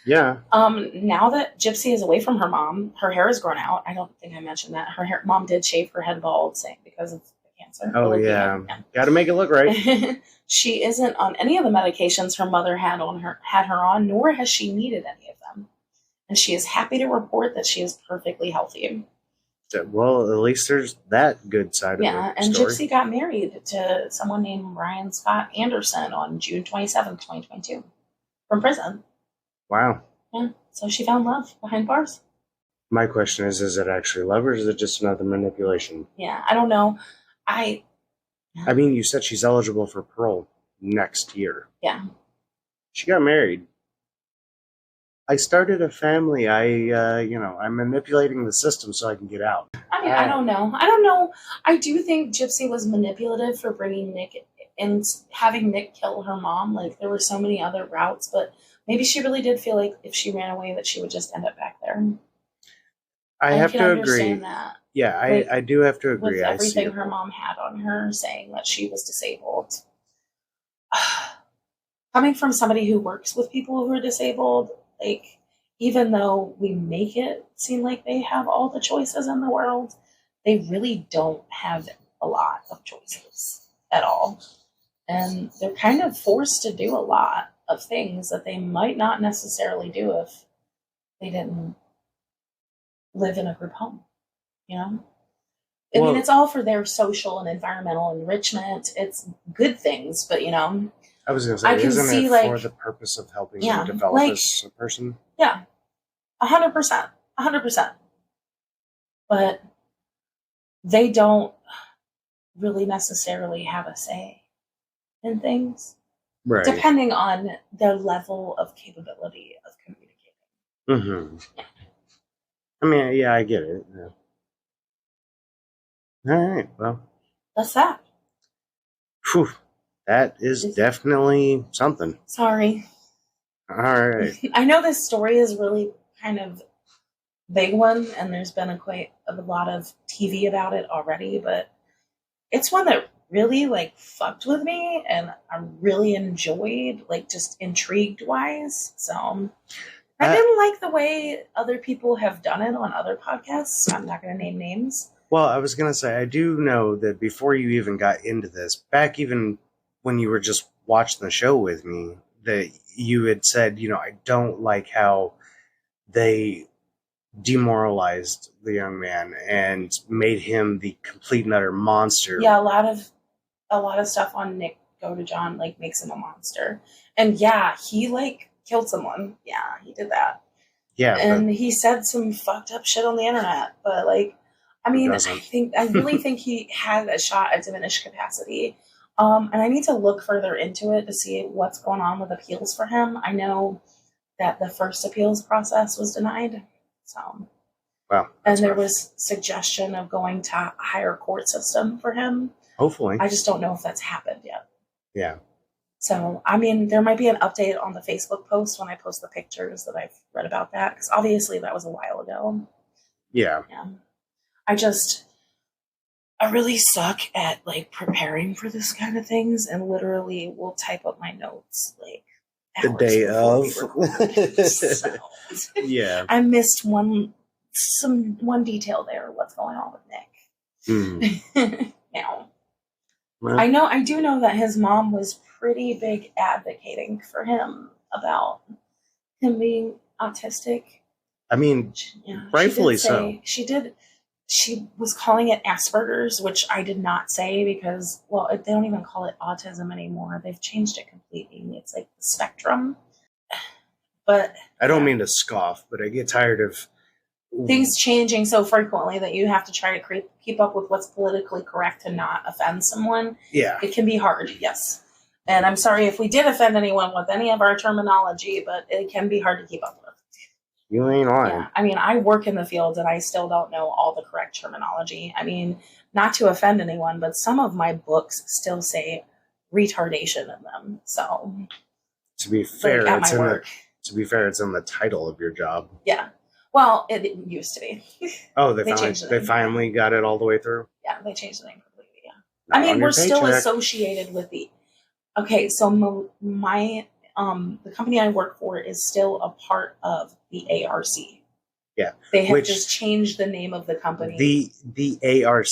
Yeah. Now that Gypsy is away from her mom, her hair has grown out. I don't think I mentioned that. Mom did shave her head bald, because of the cancer. Oh, yeah. Got to make it look right. She isn't on any of the medications her mother had her on, nor has she needed any of them. And she is happy to report that she is perfectly healthy. Well, at least there's that good side of the story. Yeah, and Gypsy got married to someone named Ryan Scott Anderson on June 27th, 2022, from prison. Wow. Yeah, so she found love behind bars. My question is it actually love, or is it just another manipulation? Yeah, I don't know. I mean, you said she's eligible for parole next year. Yeah. She got married. I started a family. I'm manipulating the system so I can get out. I mean, I don't know. I do think Gypsy was manipulative for bringing Nick and having Nick kill her mom. Like, there were so many other routes, but maybe she really did feel like if she ran away that she would just end up back there. I have to agree. That. Yeah, I do have to agree. With everything her mom had on her, saying that she was disabled. Coming from somebody who works with people who are disabled, like, even though we make it seem like they have all the choices in the world, they really don't have a lot of choices at all. And they're kind of forced to do a lot of things that they might not necessarily do if they didn't live in a group home, I mean, it's all for their social and environmental enrichment. It's good things, but I was going to say, isn't it for the purpose of helping you develop as a person? Yeah, 100%, 100%. But they don't really necessarily have a say in things, right? Depending on their level of capability of communicating. Mm-hmm. I mean, yeah, I get it. Yeah. All right, well. That's that. Whew, that is definitely something. Sorry. All right. I know this story is really kind of big one, and there's been quite a lot of TV about it already, but it's one that really, fucked with me, and I really enjoyed, just intrigued-wise, so... I didn't like the way other people have done it on other podcasts, so I'm not going to name names. Well, I was going to say, I do know that before you even got into this, back even when you were just watching the show with me, that you had said, I don't like how they demoralized the young man and made him the complete and utter monster. Yeah, a lot of stuff on Nick Go to John like makes him a monster. And yeah, he like killed someone. Yeah, he did that. Yeah, and he said some fucked up shit on the internet. But like, I mean, I really think he had a shot at diminished capacity. And I need to look further into it to see what's going on with appeals for him. I know that the first appeals process was denied. So, wow, and there was suggestion of going to a higher court system for him. Hopefully. I just don't know if that's happened yet. Yeah. So, I mean, there might be an update on the Facebook post when I post the pictures that I've read about that, because obviously that was a while ago. Yeah. Yeah. I really suck at like preparing for this kind of things, and literally will type up my notes like the day of. So, yeah. I missed one detail there. What's going on with Nick? Now, well, I do know that his mom was pretty big advocating for him about him being autistic. I mean, rightfully so. She was calling it Asperger's, which I did not say because, well, they don't even call it autism anymore. They've changed it completely. It's like the spectrum. But I don't mean to scoff, but I get tired of things changing so frequently that you have to try to keep up with what's politically correct to not offend someone. Yeah. It can be hard, yes. And I'm sorry if we did offend anyone with any of our terminology, but it can be hard to keep up with. You ain't lying. Yeah. I mean, I work in the field and I still don't know all the correct terminology. I mean, not to offend anyone, but some of my books still say retardation in them. So, to be fair, it's in the title of your job. Yeah. Well, it used to be. Oh, they finally got it all the way through? Yeah, they changed the name completely, yeah. I mean, we're still associated with the... Okay, so my the company I work for is still a part of the ARC. Yeah. They have just changed the name of the company. The ARC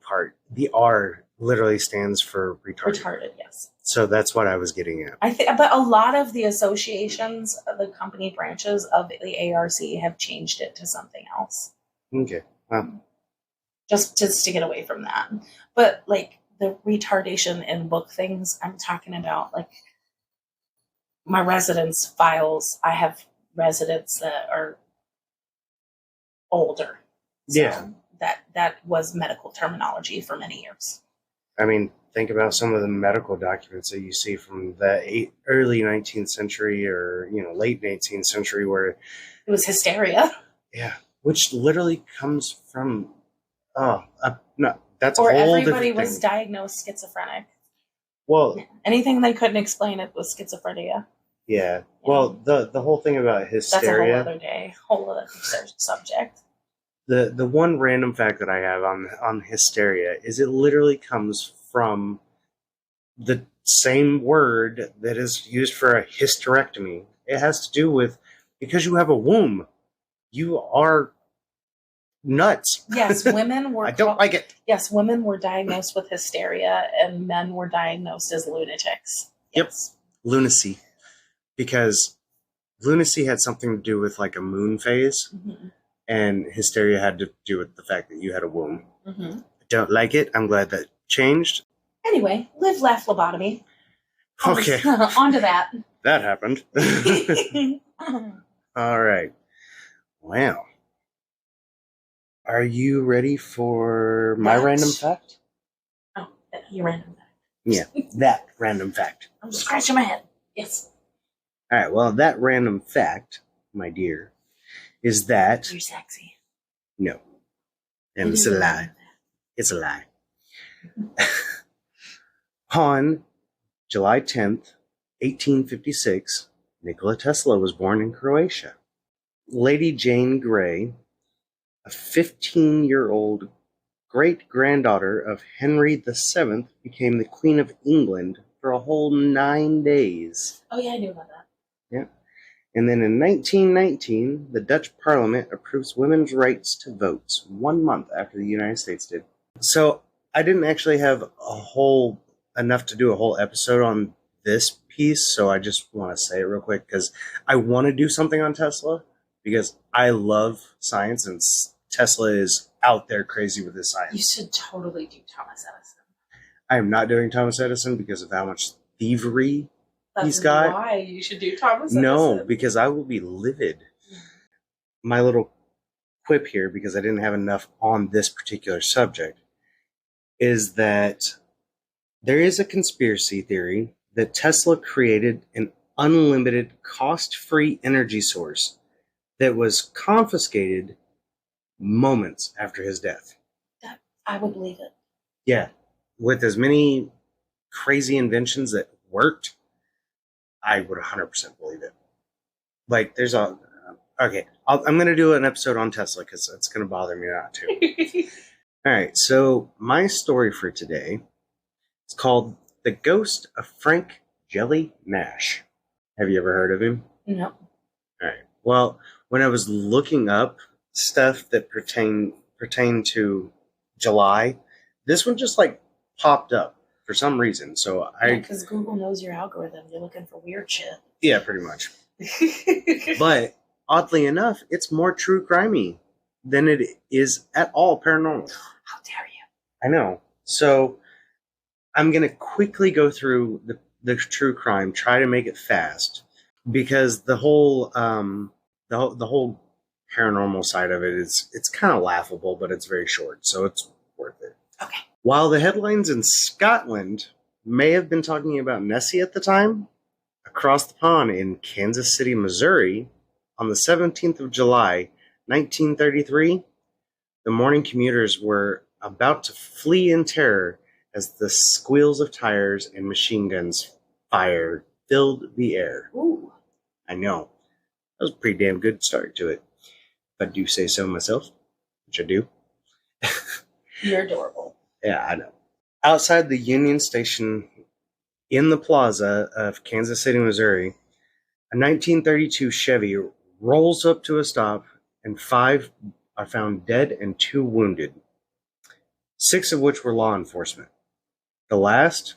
part, the R literally stands for retarded. Retarded, yes. So that's what I was getting at. But a lot of the associations, the company branches of the ARC have changed it to something else. Okay. Well. Just to get away from that. But like the retardation in book things, I'm talking about like my residence files. I have residents that are older. So yeah. That was medical terminology for many years. I mean, think about some of the medical documents that you see from the early 19th century or, late 18th century where... It was hysteria. Yeah, which literally comes from... no, that's or a whole everybody was diagnosed schizophrenic. Well... Anything they couldn't explain it was schizophrenia. Yeah. Well, the whole thing about hysteria... That's a whole other day. Whole other subject. The one random fact that I have on hysteria is it literally comes from the same word that is used for a hysterectomy. It has to do with because you have a womb, you are nuts. Yes, women were. I don't like it. Yes, women were diagnosed with hysteria, and men were diagnosed as lunatics. Yes. Yep, lunacy, because lunacy had something to do with like a moon phase. Mm-hmm. And hysteria had to do with the fact that you had a womb. Mm-hmm. I don't like it. I'm glad that changed. Anyway, live, laugh, lobotomy. Okay. On to that. That happened. All right. Well. Are you ready for my random fact? Oh, your random fact. Yeah, that random fact. I'm scratching my head. Yes. All right. Well, that random fact, my dear, is that... You're sexy. No. And it's a lie. It's a lie. On July 10th, 1856, Nikola Tesla was born in Croatia. Lady Jane Grey, a 15-year-old great-granddaughter of Henry VII, became the Queen of England for a whole 9 days. Oh, yeah, I knew about that. Yeah. And then in 1919, the Dutch Parliament approves women's rights to vote 1 month after the United States did. So I didn't actually have enough to do a whole episode on this piece, so I just want to say it real quick because I want to do something on Tesla, because I love science and Tesla is out there crazy with his science. You should totally do Thomas Edison. I am not doing Thomas Edison because of how much thievery That's he's got. why you should do Thomas Edison. No, because I will be livid. My little quip here, because I didn't have enough on this particular subject, is that there is a conspiracy theory that Tesla created an unlimited, cost-free energy source that was confiscated moments after his death. I would believe it. Yeah. With as many crazy inventions that worked, I would 100% believe it. Like, there's a... Okay, I'm going to do an episode on Tesla because it's going to bother me not to. All right, so my story for today is called The Ghost of Frank Jelly Nash. Have you ever heard of him? No. All right. Well, when I was looking up stuff that pertain to July, this one just like popped up for some reason. So because Google knows your algorithm. You're looking for weird shit. Yeah, pretty much. But oddly enough, it's more true crimey than it is at all paranormal. How dare you? I know. So I'm going to quickly go through the true crime, try to make it fast, because the whole the whole paranormal side of it it's kind of laughable, but it's very short, so it's worth it. Okay. While the headlines in Scotland may have been talking about Nessie at the time, across the pond in Kansas City, Missouri, on the 17th of July, 1933, the morning commuters were about to flee in terror as the squeals of tires and machine guns fire filled the air. Ooh. I know. That was a pretty damn good start to it. If I do say so myself, which I do. You're adorable. Yeah, I know. Outside the Union Station in the plaza of Kansas City, Missouri, a 1932 Chevy rolls up to a stop, and 5 are found dead and 2 wounded, 6 of which were law enforcement. The last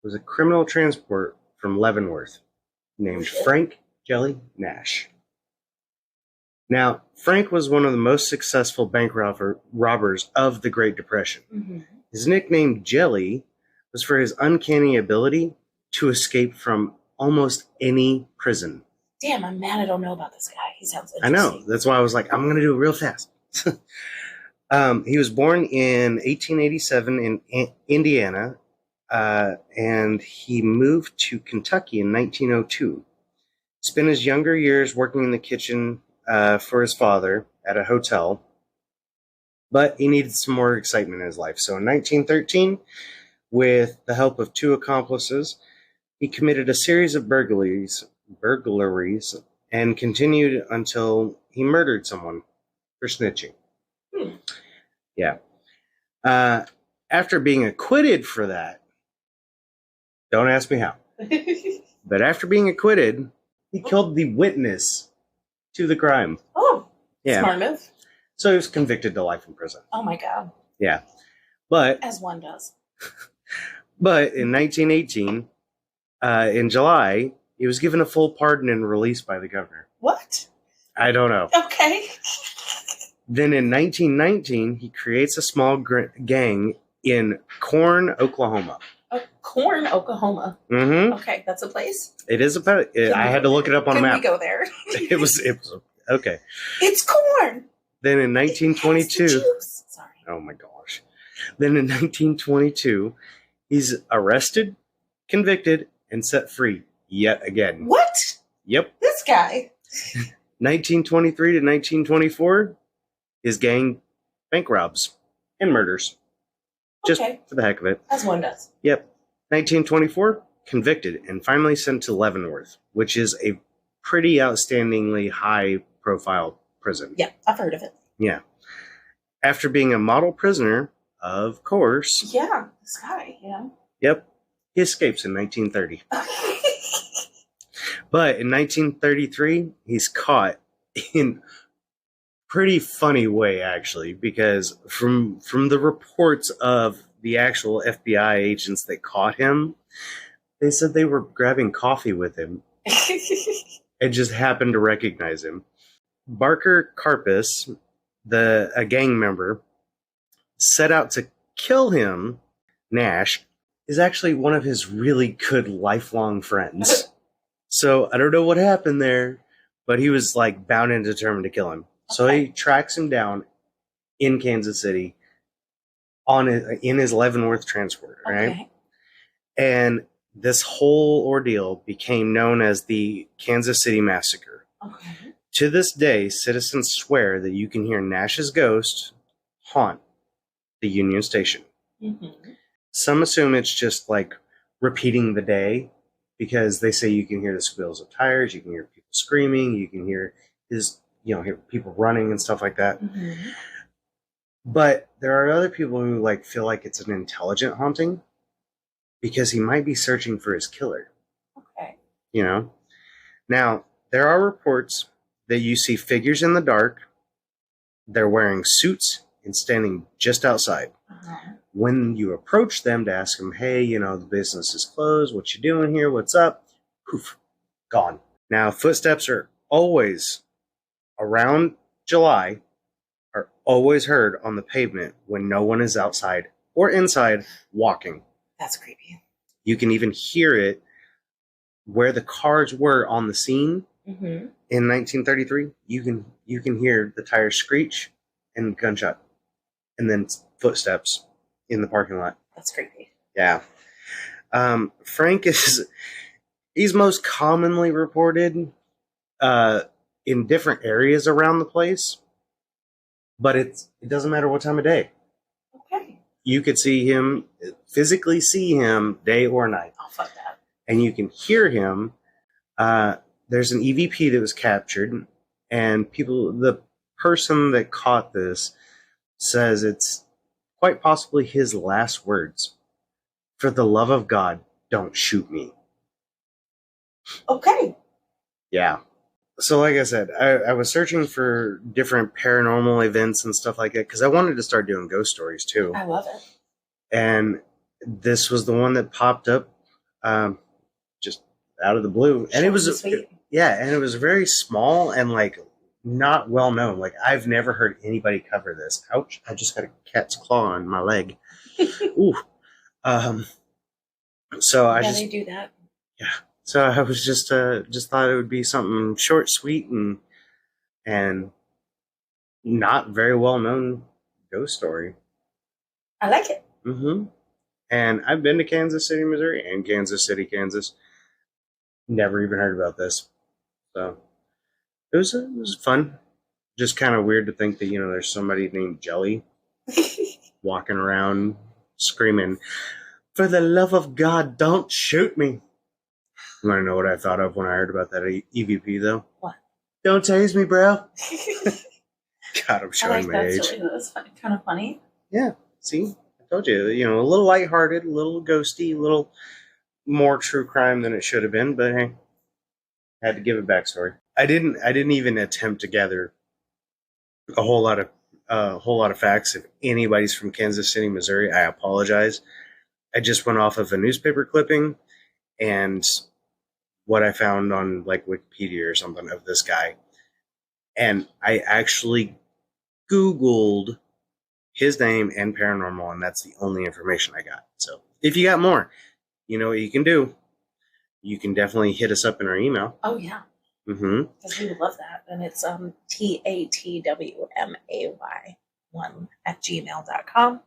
was a criminal transport from Leavenworth named Frank Jelly Nash. Now, Frank was one of the most successful bank robbers of the Great Depression. Mm-hmm. His nickname Jelly was for his uncanny ability to escape from almost any prison. Damn, I'm mad I don't know about this guy. He sounds I interesting. know. That's why I was like, I'm going to do it real fast. He was born in 1887 in Indiana, and he moved to Kentucky in 1902. Spent his younger years working in the kitchen for his father at a hotel, but he needed some more excitement in his life. So in 1913, with the help of 2 accomplices, he committed a series of burglaries, and continued until he murdered someone for snitching. Yeah. After being acquitted for that, don't ask me how, but after being acquitted, he killed the witness to the crime. Oh, yeah. Smart move. So he was convicted to life in prison. Oh my God. Yeah. But as one does. But in 1918, in July, he was given a full pardon and released by the governor. What? I don't know. Okay. Then in 1919, he creates a small gang in Corn, Oklahoma. Oh, Corn, Oklahoma. Mm-hmm. Okay, that's a place? It is a I had to look it up on a map. Can we go there? It was okay. It's corn. Then in 1922, sorry. Oh my gosh. Then in 1922, he's arrested, convicted, and set free yet again. What? Yep. This guy. 1923 to 1924, his gang bank robs and murders. Just for the heck of it. As one does. Yep. 1924, convicted and finally sent to Leavenworth, which is a pretty outstandingly high-profile prison. Yeah, I've heard of it. Yeah. After being a model prisoner, of course. Yeah, this guy, yeah. Yep. He escapes in 1930. But in 1933, he's caught in pretty funny way, actually, because from the reports of the actual FBI agents that caught him, they said they were grabbing coffee with him and just happened to recognize him. Barker Karpus, a gang member, set out to kill him. Nash is actually one of his really good lifelong friends. So I don't know what happened there, but he was like bound and determined to kill him. So he tracks him down in Kansas City in his Leavenworth transporter, right? Okay. And this whole ordeal became known as the Kansas City Massacre. Okay. To this day, citizens swear that you can hear Nash's ghost haunt the Union Station. Mm-hmm. Some assume it's just like repeating the day, because they say you can hear the squeals of tires, you can hear people screaming, you can hear hear people running and stuff like that. Mm-hmm. But there are other people who like feel like it's an intelligent haunting, because he might be searching for his killer. Okay. Now, there are reports that you see figures in the dark. They're wearing suits and standing just outside. Uh-huh. When you approach them to ask them, hey, the business is closed. What you doing here? What's up? Poof, gone. Now, footsteps are always, around July, are always heard on the pavement when no one is outside or inside walking. That's creepy. You can even hear it where the cars were on the scene. Mm-hmm. In 1933, you can hear the tires screech and gunshot, and then footsteps in the parking lot. That's creepy. Yeah. Frank he's most commonly reported in different areas around the place, but it doesn't matter what time of day. Okay. You could physically see him day or night. Oh, fuck that. And you can hear him. There's an EVP that was captured, and the person that caught this says it's quite possibly his last words. For the love of God, don't shoot me. Okay. Yeah. So like I said, I was searching for different paranormal events and stuff like that, because I wanted to start doing ghost stories too. I love it. And this was the one that popped up just out of the blue. And it was sweet. Yeah, and it was very small and like not well known. Like, I've never heard anybody cover this. Ouch, I just got a cat's claw on my leg. Ooh. So they do that. Yeah. So I was just thought it would be something short, sweet, and not very well known ghost story. I like it. Mm-hmm. And I've been to Kansas City, Missouri, and Kansas City, Kansas. Never even heard about this. So it was fun. Just kind of weird to think that there's somebody named Jelly walking around screaming, "For the love of God, don't shoot me!" You want to know what I thought of when I heard about that EVP, though? What? Don't tase me, bro. God, I'm showing my age. Silly. That was kind of funny. Yeah, see? I told you, a little lighthearted, a little ghosty, a little more true crime than it should have been, but hey, I had to give a backstory. I didn't even attempt to gather a whole lot of facts. If anybody's from Kansas City, Missouri, I apologize. I just went off of a newspaper clipping and what I found on like Wikipedia or something of this guy. And I actually Googled his name and paranormal, and that's the only information I got. So if you got more, you know what you can do. You can definitely hit us up in our email. Oh, yeah. Mm-hmm. Because we would love that. And it's tatwmay1 @gmail.com.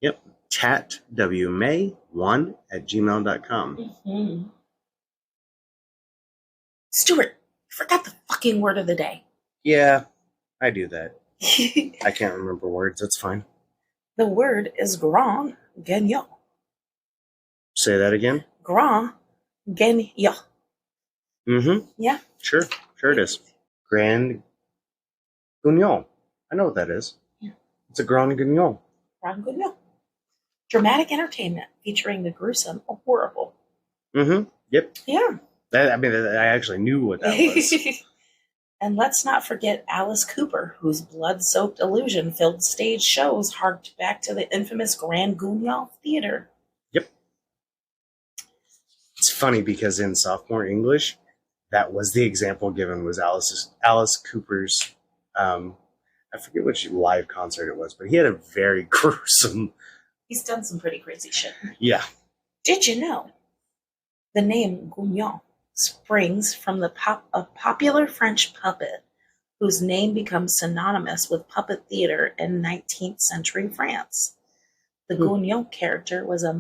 Yep. tatwmay1 @gmail.com. Mm-hmm. Stewart, you forgot the fucking word of the day. Yeah, I do that. I can't remember words. That's fine. The word is grand guignol. Say that again. Grand guignol. Mm-hmm. Yeah. Sure it is. Grand Guignol. I know what that is. Yeah. It's a Grand Guignol. Grand guignol. Dramatic entertainment featuring the gruesome or horrible. Mm-hmm. Yep. Yeah. I actually knew what that was. And let's not forget Alice Cooper, whose blood-soaked illusion-filled stage shows harked back to the infamous Grand Guignol Theater. Yep. It's funny because in sophomore English, that was the example given, was Alice Cooper's I forget which live concert it was, but he had a very gruesome. He's done some pretty crazy shit. Yeah. Did you know the name Gounon springs from a popular French puppet whose name becomes synonymous with puppet theater in 19th century France? The Gounon character was a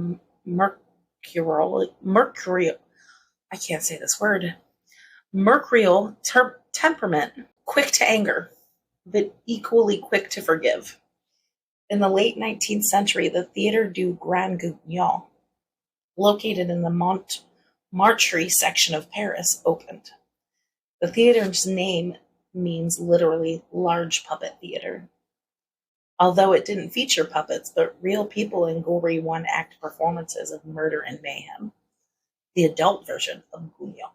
mercurial, I can't say this word, mercurial temperament, quick to anger, but equally quick to forgive. In the late 19th century, the Théâtre du Grand Guignol, located in the Montmartre section of Paris, opened. The theater's name means literally large puppet theater. Although it didn't feature puppets, but real people in gory one-act performances of murder and mayhem. The adult version of Guignol.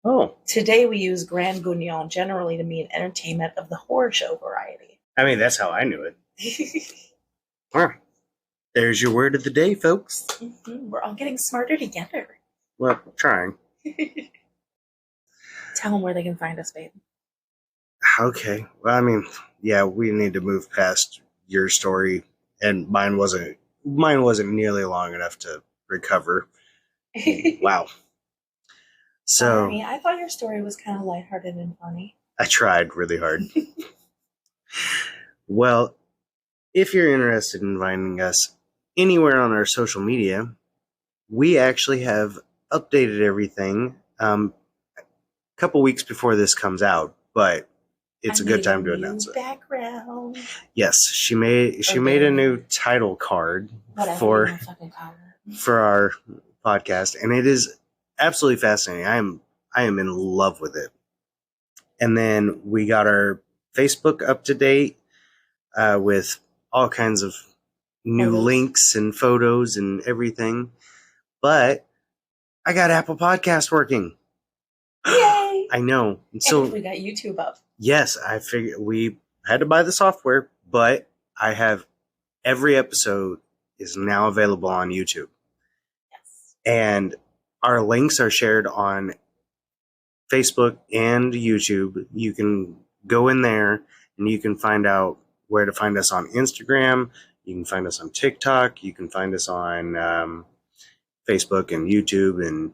Oh. Today we use Grand Guignol generally to mean entertainment of the horror show variety. I mean, that's how I knew it. Well, there's your word of the day, folks. Mm-hmm. We're all getting smarter together. Well, trying. Tell them where they can find us, babe. Okay. Well, I mean, yeah, we need to move past your story, and mine wasn't nearly long enough to recover. Wow. So Sorry, I thought your story was kind of lighthearted and funny. I tried really hard. Well, if you're interested in finding us anywhere on our social media, we actually have updated everything a couple weeks before this comes out, but it's a good time to announce it. Background. Yes, she made a new title card for our podcast, and it is absolutely fascinating. I am in love with it. And then we got our Facebook up to date with all kinds of new links and photos and everything. But I got Apple Podcast working. Yay! I know. So we got YouTube up. Yes, I figured we had to buy the software, but I have every episode is now available on YouTube. Yes. And our links are shared on Facebook and YouTube. You can go in there and you can find out where to find us on Instagram. You can find us on TikTok. You can find us on Facebook and YouTube and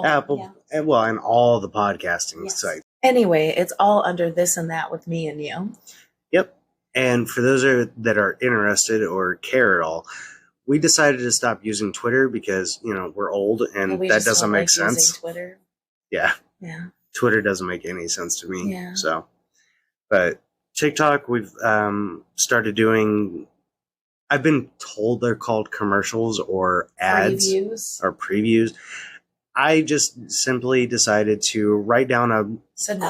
Apple. Yeah. And all the podcasting sites. Anyway, it's all under This and That with me and you. Yep. And for those that are interested or care at all, we decided to stop using Twitter because, we're old and that doesn't make sense. Twitter. Yeah. Yeah. Twitter doesn't make any sense to me. Yeah. So, but TikTok, we've started doing, I've been told they're called commercials or ads or previews. I just simply decided to write down a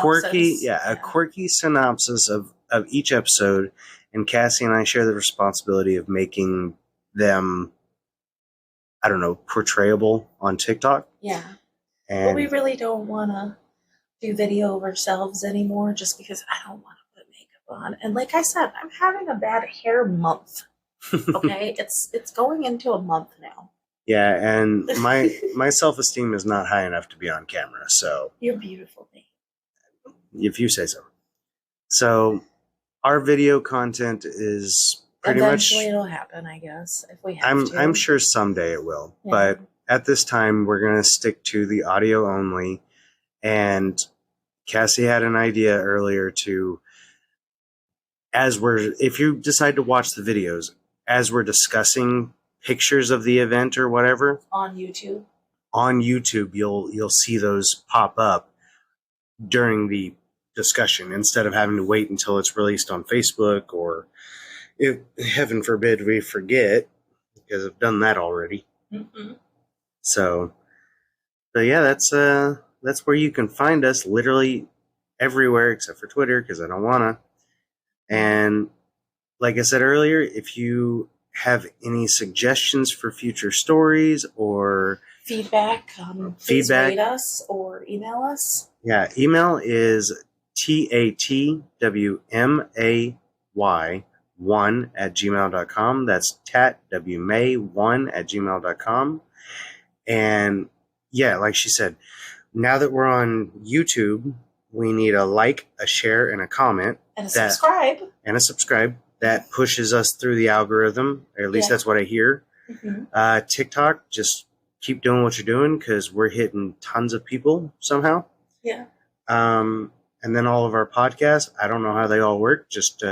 quirky synopsis of each episode, and Cassie and I share the responsibility of making them, I don't know, portrayable on TikTok. Yeah. But we really don't want to do video of ourselves anymore just because I don't want to put makeup on. And like I said, I'm having a bad hair month. Okay? It's going into a month now. Yeah, and my self-esteem is not high enough to be on camera, so... You're beautiful, babe. If you say so. So, our video content is pretty Eventually it'll happen, I guess, if we have to. I'm sure someday it will, but at this time, we're going to stick to the audio only, and Cassie had an idea earlier to... If you decide to watch the videos, as we're discussing pictures of the event or whatever on YouTube, you'll see those pop up during the discussion instead of having to wait until it's released on Facebook, or if heaven forbid we forget, because I've done that already. Mm-hmm. So yeah, that's where you can find us, literally everywhere except for Twitter, because I don't wanna. And like I said earlier, if you have any suggestions for future stories or feedback, please rate us or email us. Yeah, email is tatwmay1@gmail.com. That's tatwmay1@gmail.com. And yeah, like she said, now that we're on YouTube, we need a like, a share, and a comment. And a subscribe. And a subscribe. That pushes us through the algorithm. Or at least that's what I hear. Mm-hmm. TikTok, just keep doing what you're doing because we're hitting tons of people somehow. Yeah. And then all of our podcasts, I don't know how they all work. Just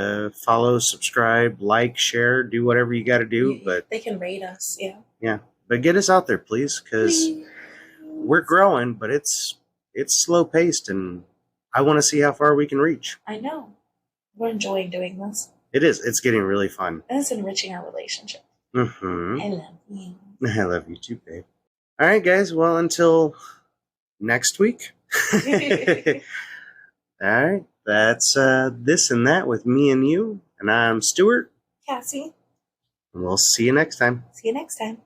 follow, subscribe, like, share, do whatever you got to do. But they can rate us, yeah. Yeah, but get us out there, please, because we're growing, but it's slow paced, and I want to see how far we can reach. I know. We're enjoying doing this. It is. It's getting really fun. And it's enriching our relationship. Mm-hmm. I love you. I love you too, babe. All right, guys. Well, until next week. All right. That's This and That with me and you. And I'm Stewart. Cassie. And we'll see you next time. See you next time.